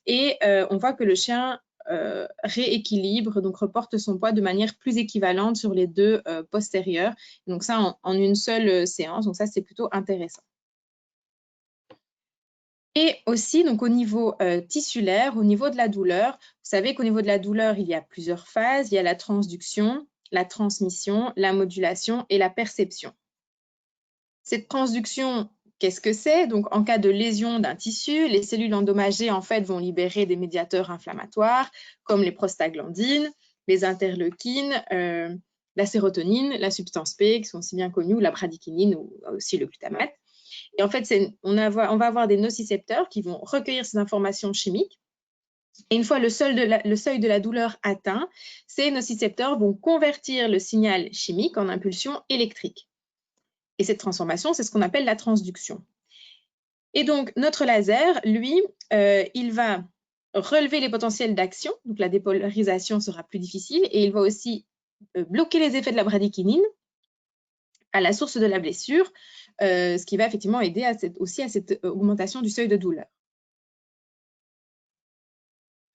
Et on voit que le chien rééquilibre, donc reporte son poids de manière plus équivalente sur les deux postérieurs. Donc, ça, en une seule séance. Donc, ça, c'est plutôt intéressant. Et aussi, donc, au niveau tissulaire, au niveau de la douleur, vous savez qu'au niveau de la douleur, il y a plusieurs phases. Il y a la transduction, la transmission, la modulation et la perception. Cette transduction, qu'est-ce que c'est? Donc, en cas de lésion d'un tissu, les cellules endommagées, en fait, vont libérer des médiateurs inflammatoires comme les prostaglandines, les interleukines, la sérotonine, la substance P, qui sont aussi bien connues, ou la bradykinin ou aussi le glutamate. Et en fait, on va avoir des nocicepteurs qui vont recueillir ces informations chimiques. Et une fois le seuil de la douleur atteint, ces nocicepteurs vont convertir le signal chimique en impulsion électrique. Et cette transformation, c'est ce qu'on appelle la transduction. Et donc, notre laser, lui, il va relever les potentiels d'action. Donc, la dépolarisation sera plus difficile. Et il va aussi bloquer les effets de la bradykinin à la source de la blessure, ce qui va effectivement aider aussi à cette augmentation du seuil de douleur.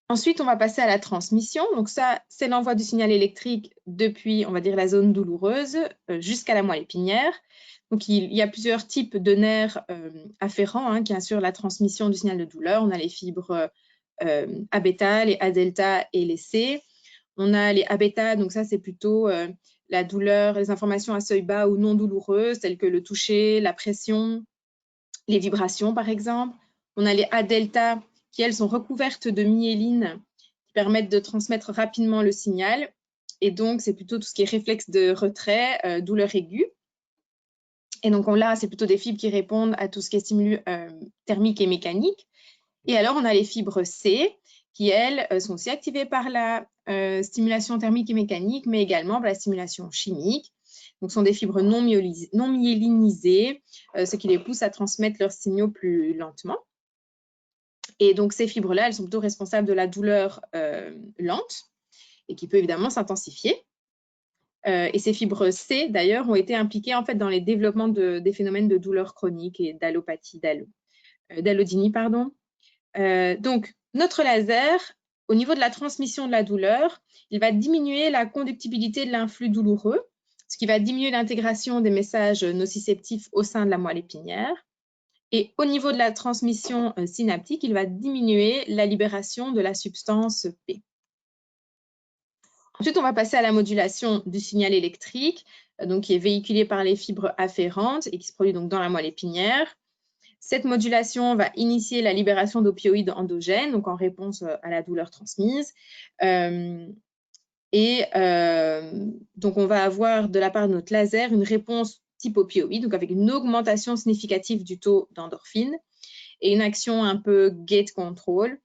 Ensuite, on va passer à la transmission. Donc ça, c'est l'envoi du signal électrique depuis, on va dire, la zone douloureuse jusqu'à la moelle épinière. Donc, il y a plusieurs types de nerfs afférents qui assurent la transmission du signal de douleur. On a les fibres A-bêta, les A-delta et les C. On a les A-bêta, donc ça, c'est plutôt la douleur, les informations à seuil bas ou non douloureuses, telles que le toucher, la pression, les vibrations, par exemple. On a les A-delta, qui, elles, sont recouvertes de myéline, qui permettent de transmettre rapidement le signal. Et donc, c'est plutôt tout ce qui est réflexe de retrait, douleur aiguë. Et donc, là, c'est plutôt des fibres qui répondent à tout ce qui est stimulus thermique et mécanique. Et alors, on a les fibres C, qui, elles, sont aussi activées par la stimulation thermique et mécanique, mais également par la stimulation chimique. Donc, ce sont des fibres non myélinisées, ce qui les pousse à transmettre leurs signaux plus lentement. Et donc, ces fibres-là, elles sont plutôt responsables de la douleur lente et qui peut évidemment s'intensifier. Et ces fibres C, d'ailleurs, ont été impliquées en fait dans les développements des phénomènes de douleur chronique et d'allopathie, d'allodynie, pardon. Donc, notre laser, au niveau de la transmission de la douleur, il va diminuer la conductibilité de l'influx douloureux, ce qui va diminuer l'intégration des messages nociceptifs au sein de la moelle épinière. Et au niveau de la transmission synaptique, il va diminuer la libération de la substance P. Ensuite, on va passer à la modulation du signal électrique, donc qui est véhiculé par les fibres afférentes et qui se produit donc dans la moelle épinière. Cette modulation va initier la libération d'opioïdes endogènes, donc en réponse à la douleur transmise. Donc, on va avoir de la part de notre laser une réponse type opioïde, donc avec une augmentation significative du taux d'endorphine et une action un peu gate control.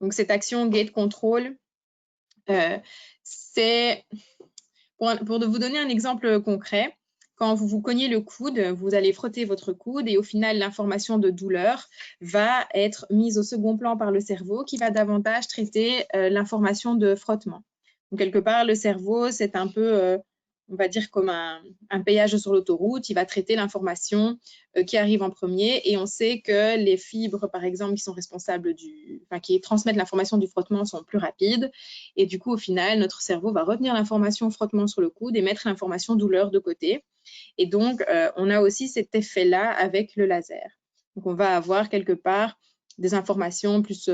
Donc, cette action gate control, c'est, pour vous donner un exemple concret, quand vous vous cognez le coude, vous allez frotter votre coude et au final, l'information de douleur va être mise au second plan par le cerveau qui va davantage traiter l'information de frottement. Donc, quelque part, le cerveau, c'est un peu, on va dire, comme un péage sur l'autoroute. Il va traiter l'information qui arrive en premier et on sait que les fibres, par exemple, qui sont responsables qui transmettent l'information du frottement sont plus rapides. Et du coup, au final, notre cerveau va retenir l'information frottement sur le coude et mettre l'information douleur de côté. Et donc, on a aussi cet effet-là avec le laser. Donc, on va avoir quelque part des informations plus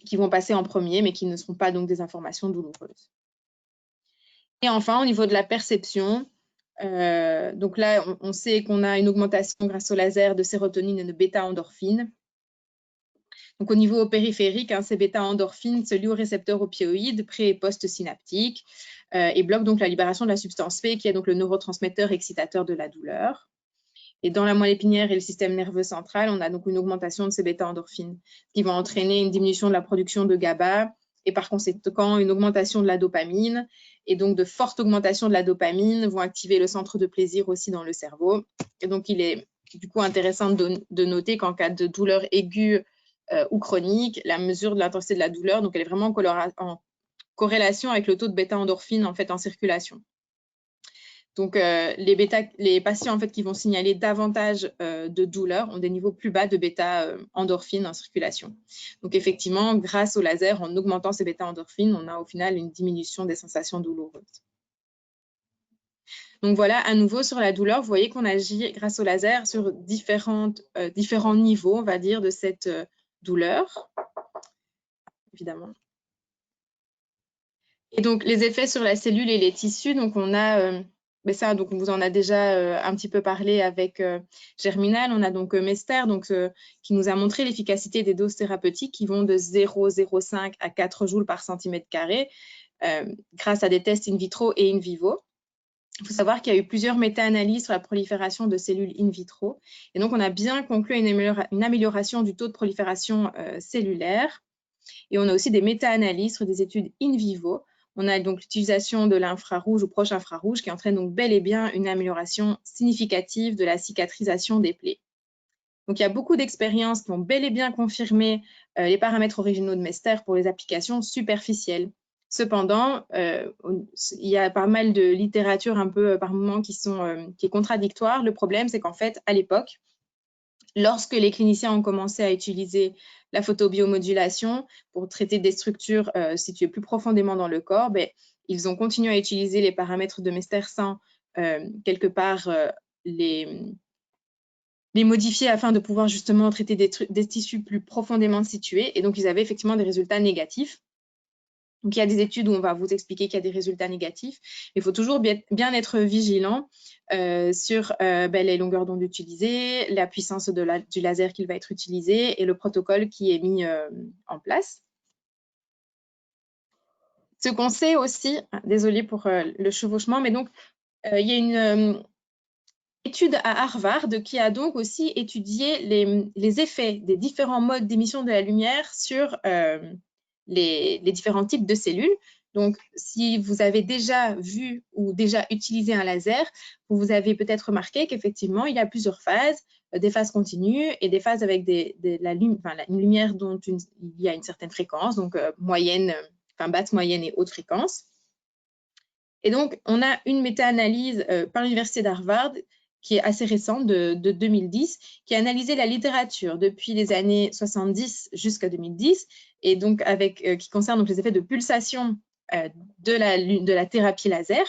qui vont passer en premier, mais qui ne seront pas donc des informations douloureuses. Et enfin, au niveau de la perception, donc là, on sait qu'on a une augmentation grâce au laser de sérotonine et de bêta-endorphine. Donc, au niveau périphérique, ces bêta-endorphines se lient aux récepteurs opioïdes pré- et post-synaptiques et bloquent donc la libération de la substance P, qui est donc le neurotransmetteur excitateur de la douleur. Et dans la moelle épinière et le système nerveux central, on a donc une augmentation de ces bêta-endorphines, qui va entraîner une diminution de la production de GABA et par conséquent une augmentation de la dopamine. Et donc, de fortes augmentations de la dopamine vont activer le centre de plaisir aussi dans le cerveau. Et donc, il est du coup intéressant de noter qu'en cas de douleur aiguë ou chronique, la mesure de l'intensité de la douleur, donc elle est vraiment en corrélation avec le taux de bêta-endorphine en fait en circulation. Donc, les patients en fait, qui vont signaler davantage de douleur ont des niveaux plus bas de bêta-endorphines en circulation. Donc, effectivement, grâce au laser, en augmentant ces bêta-endorphines, on a au final une diminution des sensations douloureuses. Donc, voilà, à nouveau, sur la douleur, vous voyez qu'on agit grâce au laser sur différents niveaux, on va dire, de cette douleur, évidemment. Et donc, les effets sur la cellule et les tissus, donc on a... mais ça, donc, on vous en a déjà un petit peu parlé avec Germinal. On a donc Mester, qui nous a montré l'efficacité des doses thérapeutiques qui vont de 0,05 à 4 joules par centimètre carré grâce à des tests in vitro et in vivo. Il faut savoir qu'il y a eu plusieurs méta-analyses sur la prolifération de cellules in vitro. Et donc, on a bien conclu une amélioration du taux de prolifération cellulaire. Et on a aussi des méta-analyses sur des études in vivo. On a donc l'utilisation de l'infrarouge ou proche infrarouge qui entraîne donc bel et bien une amélioration significative de la cicatrisation des plaies. Donc, il y a beaucoup d'expériences qui ont bel et bien confirmé les paramètres originaux de Mester pour les applications superficielles. Cependant, il y a pas mal de littérature un peu par moment qui est contradictoire. Le problème, c'est qu'en fait, à l'époque, lorsque les cliniciens ont commencé à utiliser la photobiomodulation pour traiter des structures situées plus profondément dans le corps, ils ont continué à utiliser les paramètres de Mester sans quelque part les modifier afin de pouvoir justement traiter des tissus plus profondément situés. Et donc, ils avaient effectivement des résultats négatifs. Donc, il y a des études où on va vous expliquer qu'il y a des résultats négatifs. Il faut toujours bien être vigilant sur les longueurs d'onde utilisées, la puissance du laser qui va être utilisé et le protocole qui est mis en place. Ce qu'on sait aussi, désolée pour le chevauchement, mais donc, il y a une étude à Harvard qui a donc aussi étudié les effets des différents modes d'émission de la lumière sur les différents types de cellules. Donc, si vous avez déjà vu ou déjà utilisé un laser, vous avez peut-être remarqué qu'effectivement, il y a plusieurs phases, des phases continues et des phases avec une lumière dont il y a une certaine fréquence, donc moyenne, basse, moyenne et haute fréquence. Et donc, on a une méta-analyse par l'Université d'Harvard qui est assez récente, de 2010, qui a analysé la littérature depuis les années 70 jusqu'à 2010, et donc qui concerne donc les effets de pulsation de la thérapie laser.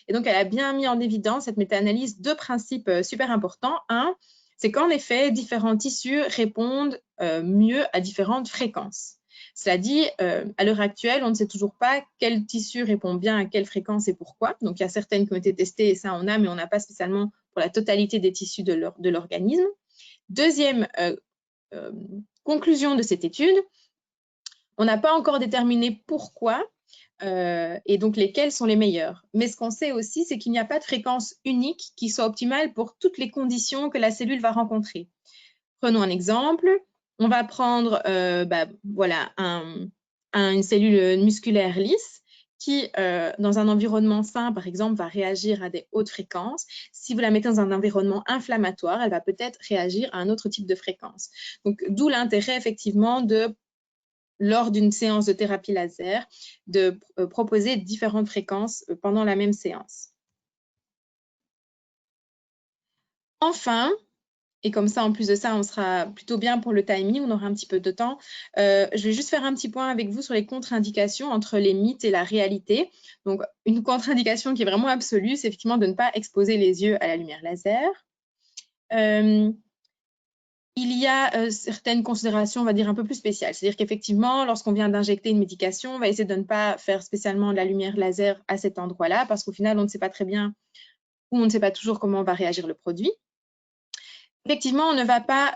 Et donc, elle a bien mis en évidence, cette méta-analyse, deux principes super importants. Un, c'est qu'en effet, différents tissus répondent mieux à différentes fréquences. Cela dit, à l'heure actuelle, on ne sait toujours pas quel tissu répond bien à quelle fréquence et pourquoi. Donc, il y a certaines qui ont été testées et ça, on a, mais on n'a pas spécialement pour la totalité des tissus de l'organisme. Deuxième conclusion de cette étude, on n'a pas encore déterminé pourquoi et donc lesquels sont les meilleurs. Mais ce qu'on sait aussi, c'est qu'il n'y a pas de fréquence unique qui soit optimale pour toutes les conditions que la cellule va rencontrer. Prenons un exemple. On va prendre une cellule musculaire lisse qui, dans un environnement sain, par exemple, va réagir à des hautes fréquences. Si vous la mettez dans un environnement inflammatoire, elle va peut-être réagir à un autre type de fréquence. Donc, d'où l'intérêt, effectivement, lors d'une séance de thérapie laser, de proposer différentes fréquences pendant la même séance. Enfin, et comme ça, en plus de ça, on sera plutôt bien pour le timing, on aura un petit peu de temps. Je vais juste faire un petit point avec vous sur les contre-indications entre les mythes et la réalité. Donc, une contre-indication qui est vraiment absolue, c'est effectivement de ne pas exposer les yeux à la lumière laser. Il y a certaines considérations, on va dire, un peu plus spéciales. C'est-à-dire qu'effectivement, lorsqu'on vient d'injecter une médication, on va essayer de ne pas faire spécialement de la lumière laser à cet endroit-là, parce qu'au final, on ne sait pas très bien ou on ne sait pas toujours comment va réagir le produit. Effectivement, on ne va pas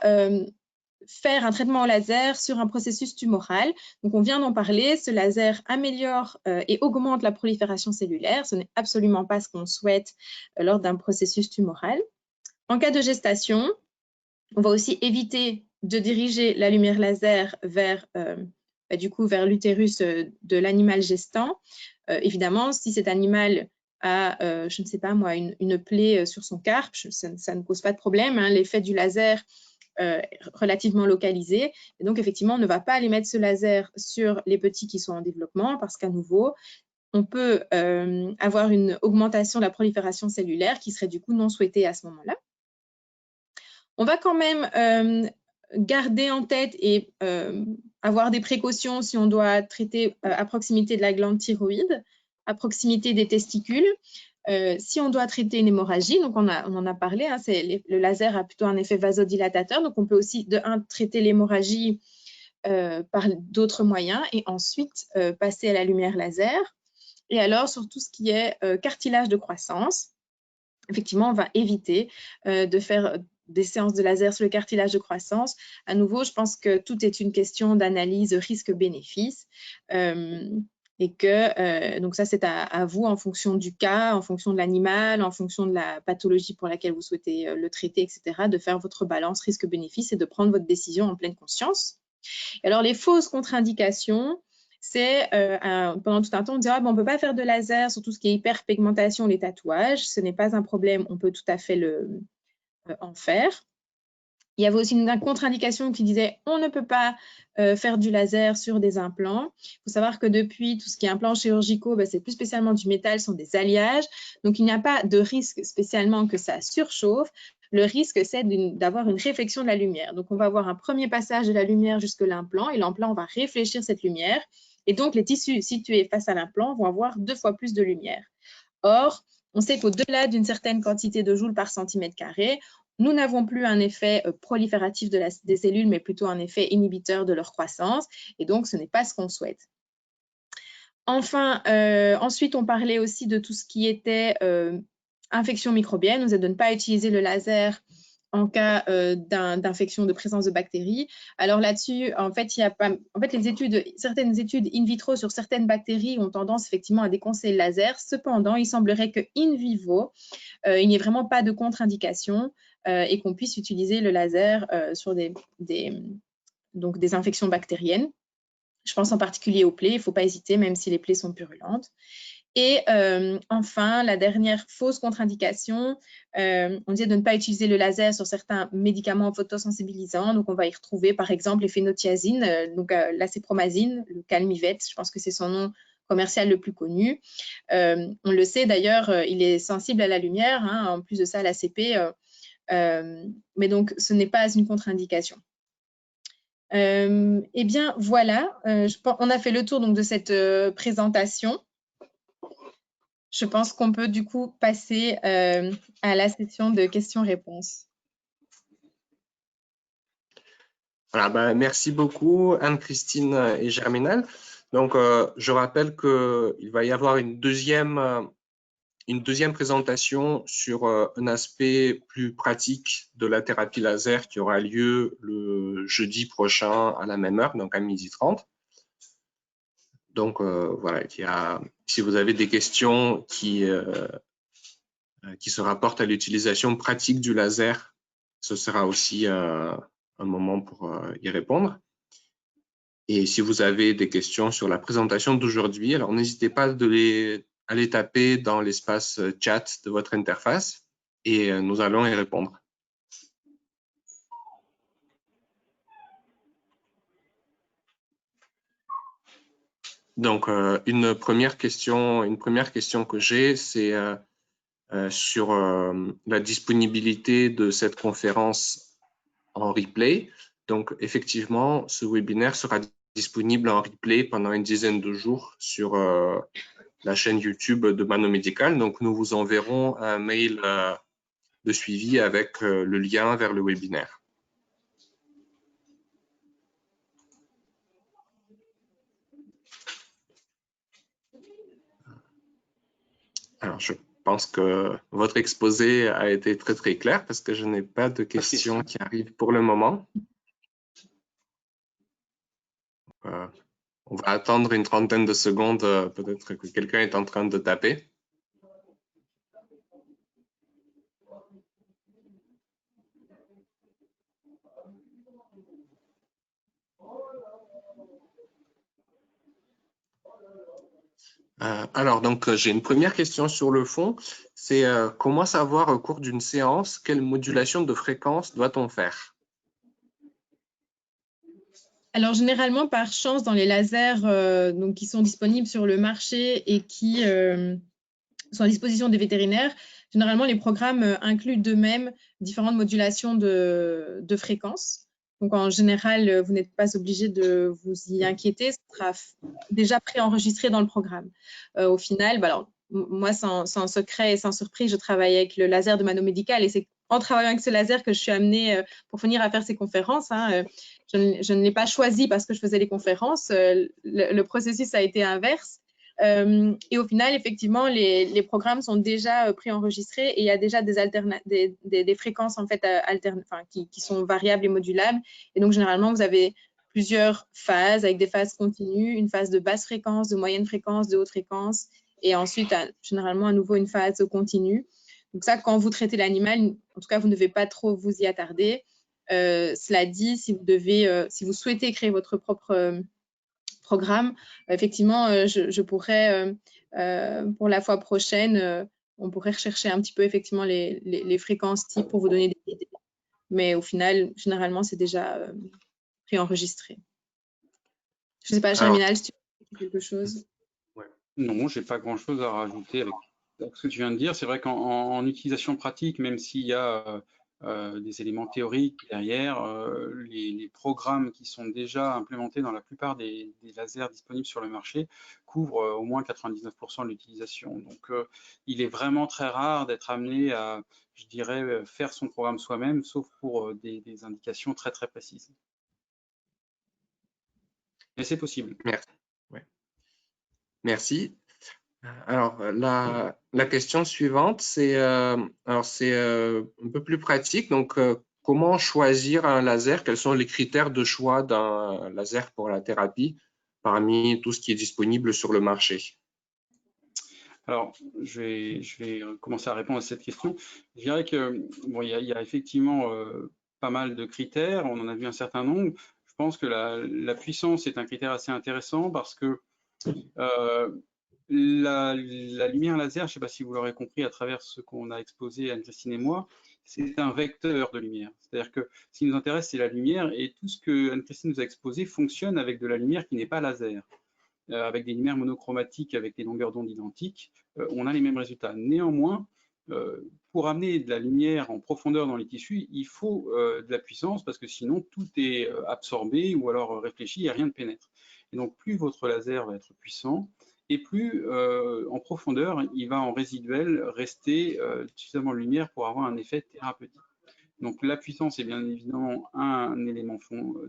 faire un traitement au laser sur un processus tumoral. Donc, on vient d'en parler, ce laser améliore et augmente la prolifération cellulaire. Ce n'est absolument pas ce qu'on souhaite lors d'un processus tumoral. En cas de gestation, on va aussi éviter de diriger la lumière laser vers, vers l'utérus de l'animal gestant. Évidemment, si cet animal a, je ne sais pas moi, une plaie sur son carpe, ça ne pose pas de problème. Hein, l'effet du laser relativement localisé. Et donc, effectivement, on ne va pas aller mettre ce laser sur les petits qui sont en développement parce qu'à nouveau, on peut avoir une augmentation de la prolifération cellulaire qui serait du coup non souhaitée à ce moment-là. On va quand même garder en tête et avoir des précautions si on doit traiter à proximité de la glande thyroïde, à proximité des testicules. Si on doit traiter une hémorragie, donc on en a parlé, hein, le laser a plutôt un effet vasodilatateur, donc on peut aussi de un traiter l'hémorragie par d'autres moyens et ensuite passer à la lumière laser. Et alors sur tout ce qui est cartilage de croissance, effectivement on va éviter de faire des séances de laser sur le cartilage de croissance. À nouveau, je pense que tout est une question d'analyse risque-bénéfice. Et que, donc ça, c'est à vous en fonction du cas, en fonction de l'animal, en fonction de la pathologie pour laquelle vous souhaitez le traiter, etc., de faire votre balance risque-bénéfice et de prendre votre décision en pleine conscience. Et alors, les fausses contre-indications, c'est pendant tout un temps, on dit on ne peut pas faire de laser sur tout ce qui est hyperpigmentation, les tatouages. Ce n'est pas un problème, on peut tout à fait en faire. Il y avait aussi une contre-indication qui disait on ne peut pas faire du laser sur des implants. Il faut savoir que depuis, tout ce qui est implants chirurgicaux, c'est plus spécialement du métal, sont des alliages. Donc, il n'y a pas de risque spécialement que ça surchauffe. Le risque, c'est d'avoir une réflexion de la lumière. Donc, on va avoir un premier passage de la lumière jusque l'implant et l'implant va réfléchir cette lumière. Et donc, les tissus situés face à l'implant vont avoir 2 fois plus de lumière. Or, on sait qu'au-delà d'une certaine quantité de joules par centimètre carré, nous n'avons plus un effet prolifératif des cellules, mais plutôt un effet inhibiteur de leur croissance. Et donc, ce n'est pas ce qu'on souhaite. Enfin, ensuite, on parlait aussi de tout ce qui était infection microbienne. On disait de ne pas utiliser le laser en cas d'infection de présence de bactéries. Alors là-dessus, en fait, certaines études in vitro sur certaines bactéries ont tendance effectivement à déconseiller le laser. Cependant, il semblerait que in vivo, il n'y ait vraiment pas de contre-indication et qu'on puisse utiliser le laser sur donc des infections bactériennes. Je pense en particulier aux plaies, il ne faut pas hésiter, même si les plaies sont purulentes. Et enfin, la dernière fausse contre-indication, on disait de ne pas utiliser le laser sur certains médicaments photosensibilisants. Donc, on va y retrouver, par exemple, les phénothiazines, donc l'acépromazine, le Calmivette, je pense que c'est son nom commercial le plus connu. On le sait d'ailleurs, il est sensible à la lumière, hein, en plus de ça, l'ACP, mais donc ce n'est pas une contre-indication. Eh bien, voilà, on a fait le tour donc, de cette présentation. Je pense qu'on peut du coup passer à la session de questions-réponses. Voilà, merci beaucoup Anne-Christine et Germinal. Donc, je rappelle qu'il va y avoir une deuxième présentation sur un aspect plus pratique de la thérapie laser qui aura lieu le jeudi prochain à la même heure, donc à 12h30. Donc, voilà, si vous avez des questions qui se rapportent à l'utilisation pratique du laser, ce sera aussi un moment pour y répondre. Et si vous avez des questions sur la présentation d'aujourd'hui, alors n'hésitez pas à les taper dans l'espace chat de votre interface et nous allons y répondre. Donc, une première question que j'ai, c'est sur la disponibilité de cette conférence en replay. Donc, effectivement, ce webinaire sera disponible en replay pendant une dizaine de jours sur la chaîne YouTube de Mano Medical. Donc, nous vous enverrons un mail de suivi avec le lien vers le webinaire. Alors, je pense que votre exposé a été très, très clair parce que je n'ai pas de questions qui arrivent pour le moment. on va attendre une trentaine de secondes, peut-être que quelqu'un est en train de taper. Alors, donc, j'ai une première question sur le fond. C'est comment savoir au cours d'une séance quelle modulation de fréquence doit-on faire? Alors, généralement, par chance, dans les lasers donc, qui sont disponibles sur le marché et qui sont à disposition des vétérinaires, généralement, les programmes incluent d'eux-mêmes différentes modulations de fréquences. Donc, en général, vous n'êtes pas obligé de vous y inquiéter. Ce sera déjà préenregistré dans le programme. Au final, alors, moi, sans secret et sans surprise, je travaille avec le laser de Mano Médical et c'est en travaillant avec ce laser que je suis amenée pour venir à faire ces conférences. Je ne l'ai pas choisi parce que je faisais les conférences. Le processus a été inverse. Et au final, effectivement, les programmes sont déjà préenregistrés et il y a déjà des fréquences en fait, qui sont variables et modulables. Et donc, généralement, vous avez plusieurs phases avec des phases continues, une phase de basse fréquence, de moyenne fréquence, de haute fréquence, et ensuite, généralement, à nouveau, une phase continue. Donc ça, quand vous traitez l'animal, en tout cas, vous ne devez pas trop vous y attarder. Cela dit, si vous souhaitez créer votre propre programme, effectivement, je pourrais, pour la fois prochaine, on pourrait rechercher un petit peu effectivement les fréquences types pour vous donner des idées. Mais au final, généralement, c'est déjà préenregistré. Je ne sais pas, Germinal, si tu veux dire quelque chose. Non, j'ai pas grand-chose à rajouter avec ce que tu viens de dire. C'est vrai qu'en utilisation pratique, même s'il y a des éléments théoriques derrière, les programmes qui sont déjà implémentés dans la plupart des lasers disponibles sur le marché couvrent au moins 99% de l'utilisation. Donc, il est vraiment très rare d'être amené à, je dirais, faire son programme soi-même, sauf pour des indications très très précises. Mais c'est possible. Merci. Ouais. Merci. Alors, la question suivante, c'est un peu plus pratique. Donc, comment choisir un laser? Quels sont les critères de choix d'un laser pour la thérapie parmi tout ce qui est disponible sur le marché? Alors, je vais commencer à répondre à cette question. Je dirais que bon, il y a effectivement pas mal de critères. On en a vu un certain nombre. Je pense que la puissance est un critère assez intéressant parce que la lumière laser, je ne sais pas si vous l'aurez compris à travers ce qu'on a exposé Anne-Christine et moi, c'est un vecteur de lumière. C'est-à-dire que ce qui nous intéresse, c'est la lumière et tout ce que Anne-Christine nous a exposé fonctionne avec de la lumière qui n'est pas laser. Avec des lumières monochromatiques, avec des longueurs d'onde identiques, on a les mêmes résultats. Néanmoins, pour amener de la lumière en profondeur dans les tissus, il faut de la puissance parce que sinon tout est absorbé ou alors réfléchi et rien ne pénètre. Et donc plus votre laser va être puissant et plus en profondeur il va en résiduel rester suffisamment de lumière pour avoir un effet thérapeutique. Donc la puissance est bien évidemment un élément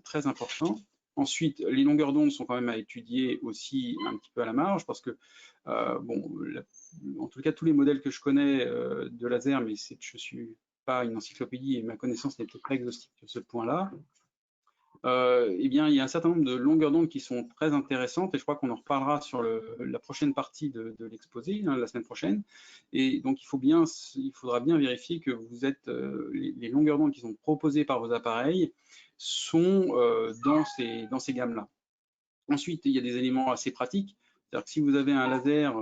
très important. Ensuite, les longueurs d'onde sont quand même à étudier aussi un petit peu à la marge parce que, bon, en tout cas, tous les modèles que je connais de laser, mais je ne suis pas une encyclopédie et ma connaissance n'est peut-être pas exhaustive sur ce point-là, eh bien, il y a un certain nombre de longueurs d'onde qui sont très intéressantes et je crois qu'on en reparlera sur la prochaine partie de l'exposé, hein, la semaine prochaine. Et donc, il faudra bien vérifier que vous êtes, les longueurs d'onde qui sont proposées par vos appareils sont dans ces gammes-là. Ensuite, il y a des éléments assez pratiques. C'est-à-dire que si vous avez un laser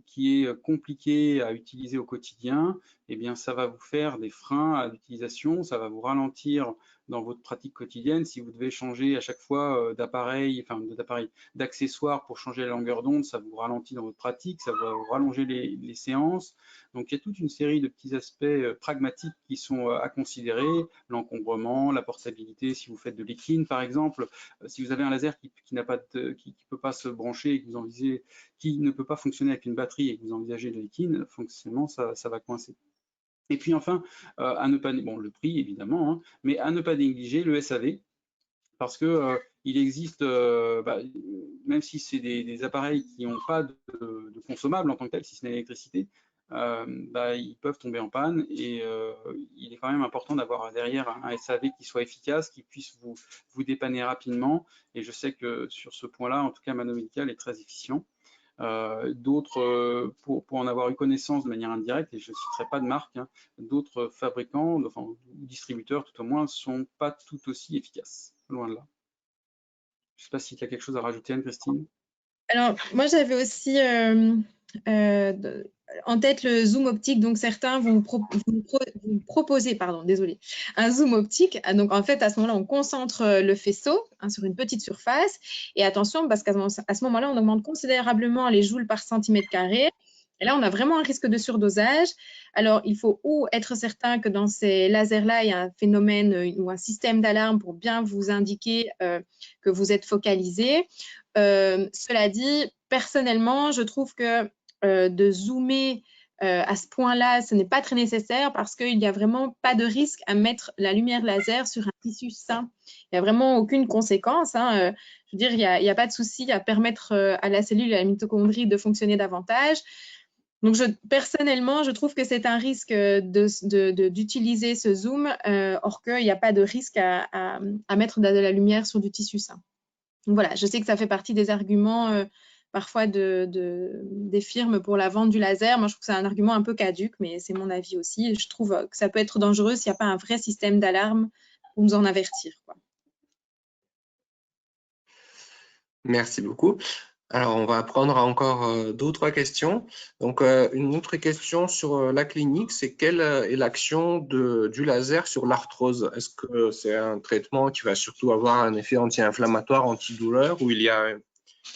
qui est compliqué à utiliser au quotidien, eh bien, ça va vous faire des freins à l'utilisation, ça va vous ralentir dans votre pratique quotidienne. Si vous devez changer à chaque fois d'accessoires pour changer la longueur d'onde, ça vous ralentit dans votre pratique, ça va vous rallonger les séances. Donc, il y a toute une série de petits aspects pragmatiques qui sont à considérer, l'encombrement, la portabilité, si vous faites de l'équine, par exemple. Si vous avez un laser qui peut pas se brancher et que vous envisagez, qui ne peut pas fonctionner avec une batterie et que vous envisagez de l'équine, fonctionnellement, ça va coincer. Et puis enfin, à ne pas, bon, le prix évidemment, hein, mais à ne pas négliger le SAV, parce que il existe, même si c'est des appareils qui n'ont pas de consommables en tant que tel, si ce n'est l'électricité, ils peuvent tomber en panne et il est quand même important d'avoir derrière un SAV qui soit efficace, qui puisse vous dépanner rapidement. Et je sais que sur ce point-là, en tout cas, Mano Medical est très efficient. D'autres, pour en avoir eu connaissance de manière indirecte, et je ne citerai pas de marque, hein, d'autres fabricants, enfin distributeurs tout au moins, ne sont pas tout aussi efficaces, loin de là. Je ne sais pas si tu as quelque chose à rajouter, Anne-Christine. Alors, moi, j'avais aussi en tête le zoom optique. Donc, certains vont vous proposer, pardon, désolé, un zoom optique. Donc, en fait, à ce moment-là, on concentre le faisceau sur une petite surface. Et attention, parce qu'à ce moment-là, on augmente considérablement les joules par centimètre carré. Et là, on a vraiment un risque de surdosage. Alors, il faut ou être certain que dans ces lasers-là, il y a un phénomène ou un système d'alarme pour bien vous indiquer que vous êtes focalisé. Cela dit, personnellement, je trouve que de zoomer à ce point-là, ce n'est pas très nécessaire parce qu'il n'y a vraiment pas de risque à mettre la lumière laser sur un tissu sain. Il n'y a vraiment aucune conséquence. Hein. Je veux dire, il n'y a pas de souci à permettre à la cellule, à la mitochondrie de fonctionner davantage. Donc, personnellement, je trouve que c'est un risque d'utiliser ce zoom, or qu'il n'y a pas de risque à mettre de la lumière sur du tissu sain. Donc, voilà, je sais que ça fait partie des arguments parfois des firmes pour la vente du laser. Moi, je trouve que c'est un argument un peu caduc, mais c'est mon avis aussi. Je trouve que ça peut être dangereux s'il n'y a pas un vrai système d'alarme pour nous en avertir, quoi. Merci beaucoup. Alors, on va prendre encore 2 ou 3 questions. Donc, une autre question sur la clinique, c'est quelle est l'action du laser sur l'arthrose? Est-ce que c'est un traitement qui va surtout avoir un effet anti-inflammatoire, antidouleur, ou il y a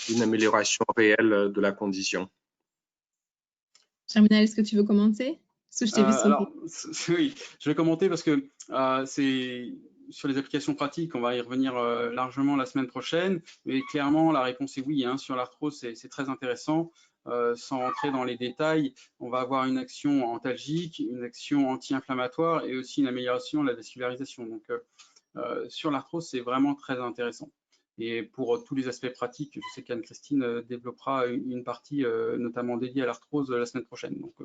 une amélioration réelle de la condition? Germinal, est-ce que tu veux commencer? Parce que je t'ai vu sauter. Alors, oui, je vais commenter parce que c'est sur les applications pratiques, on va y revenir largement la semaine prochaine. Mais clairement, la réponse est oui. Hein, sur l'arthrose, c'est très intéressant. Sans rentrer dans les détails, on va avoir une action antalgique, une action anti-inflammatoire et aussi une amélioration de la vascularisation. Donc, sur l'arthrose, c'est vraiment très intéressant. Et pour tous les aspects pratiques, je sais qu'Anne-Christine développera une partie notamment dédiée à l'arthrose la semaine prochaine. Donc,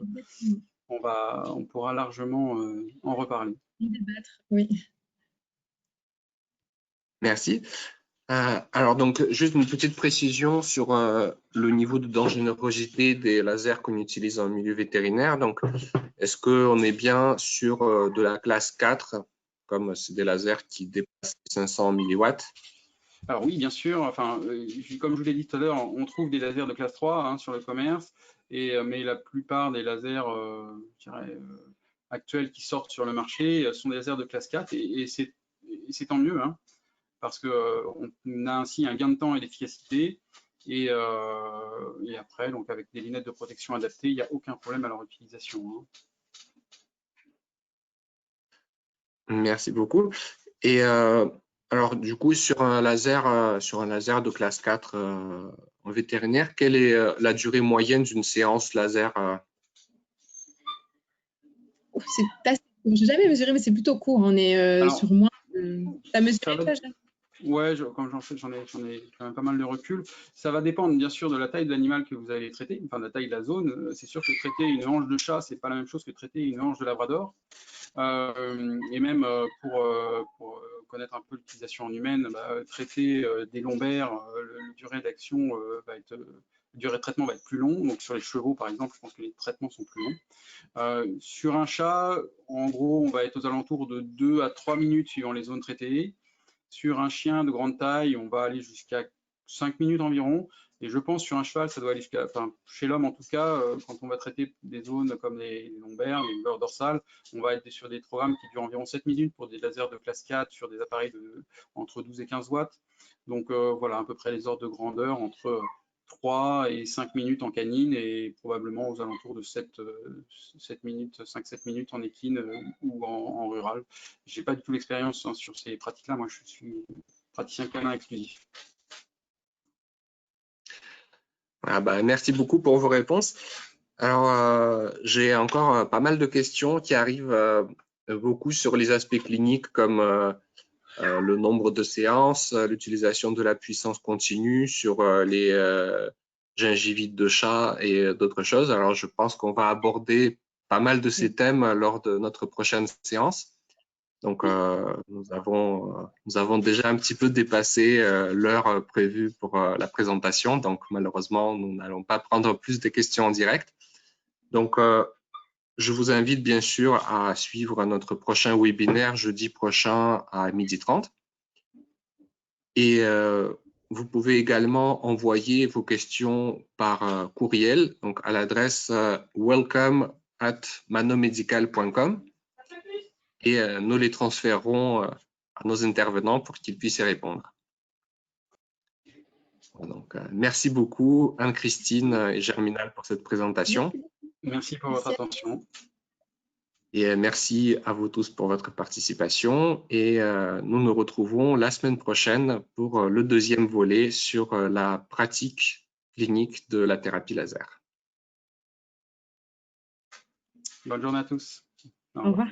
on pourra largement en reparler. Débattre, oui. Merci. Alors, donc, juste une petite précision sur le niveau de dangerosité des lasers qu'on utilise en milieu vétérinaire. Donc, est-ce qu'on est bien sur de la classe 4, comme c'est des lasers qui dépassent 500 milliwatts? Alors oui, bien sûr. Enfin, comme je vous l'ai dit tout à l'heure, on trouve des lasers de classe 3 hein, sur le commerce, mais la plupart des lasers je dirais, actuels qui sortent sur le marché sont des lasers de classe 4 et c'est tant mieux. Hein, parce qu'on a ainsi un gain de temps et d'efficacité. Et après, donc avec des lunettes de protection adaptées, il n'y a aucun problème à leur utilisation. Hein. Merci beaucoup. Et alors, du coup, sur un laser de classe 4 en vétérinaire, quelle est la durée moyenne d'une séance laser? Je n'ai jamais mesuré, mais c'est plutôt court. On est Alors, sur moins. Tu as mesuré, toi, Jeanne? Ouais, comme j'en ai quand même pas mal de recul. Ça va dépendre bien sûr de la taille de l'animal que vous allez traiter, enfin de la taille de la zone. C'est sûr que traiter une hanche de chat, c'est pas la même chose que traiter une hanche de labrador. Et même pour connaître un peu l'utilisation en humaine, traiter des lombaires, la durée d'action va être, la durée de traitement va être plus long. Donc sur les chevaux, par exemple, je pense que les traitements sont plus longs. Sur un chat, en gros, on va être aux alentours de 2 à 3 minutes suivant les zones traitées. Sur un chien de grande taille, on va aller jusqu'à 5 minutes environ. Et je pense sur un cheval, ça doit aller jusqu'à, enfin, chez l'homme en tout cas, quand on va traiter des zones comme les lombaires, les douleurs dorsales, on va être sur des programmes qui durent environ 7 minutes pour des lasers de classe 4 sur des appareils entre 12 et 15 watts. Donc voilà, à peu près les ordres de grandeur entre 3 et 5 minutes en canine et probablement aux alentours de 7 minutes, 5-7 minutes en équine ou en rural. Je n'ai pas du tout l'expérience hein, sur ces pratiques-là. Moi, je suis praticien canin exclusif. Ah bah, merci beaucoup pour vos réponses. Alors, j'ai encore pas mal de questions qui arrivent beaucoup sur les aspects cliniques comme le nombre de séances, l'utilisation de la puissance continue, sur les gingivite de chat et d'autres choses. Alors, je pense qu'on va aborder pas mal de ces thèmes lors de notre prochaine séance. Donc, nous avons déjà un petit peu dépassé l'heure prévue pour la présentation. Donc, malheureusement, nous n'allons pas prendre plus de questions en direct. Donc, je vous invite bien sûr à suivre notre prochain webinaire jeudi prochain à 12h30. Et vous pouvez également envoyer vos questions par courriel, donc à l'adresse welcome@manomedical.com et nous les transférerons à nos intervenants pour qu'ils puissent y répondre. Donc, merci beaucoup Anne-Christine et Germinal pour cette présentation. Merci pour votre attention. Et merci à vous tous pour votre participation et nous nous retrouvons la semaine prochaine pour le deuxième volet sur la pratique clinique de la thérapie laser. Bonne journée à tous. Au revoir.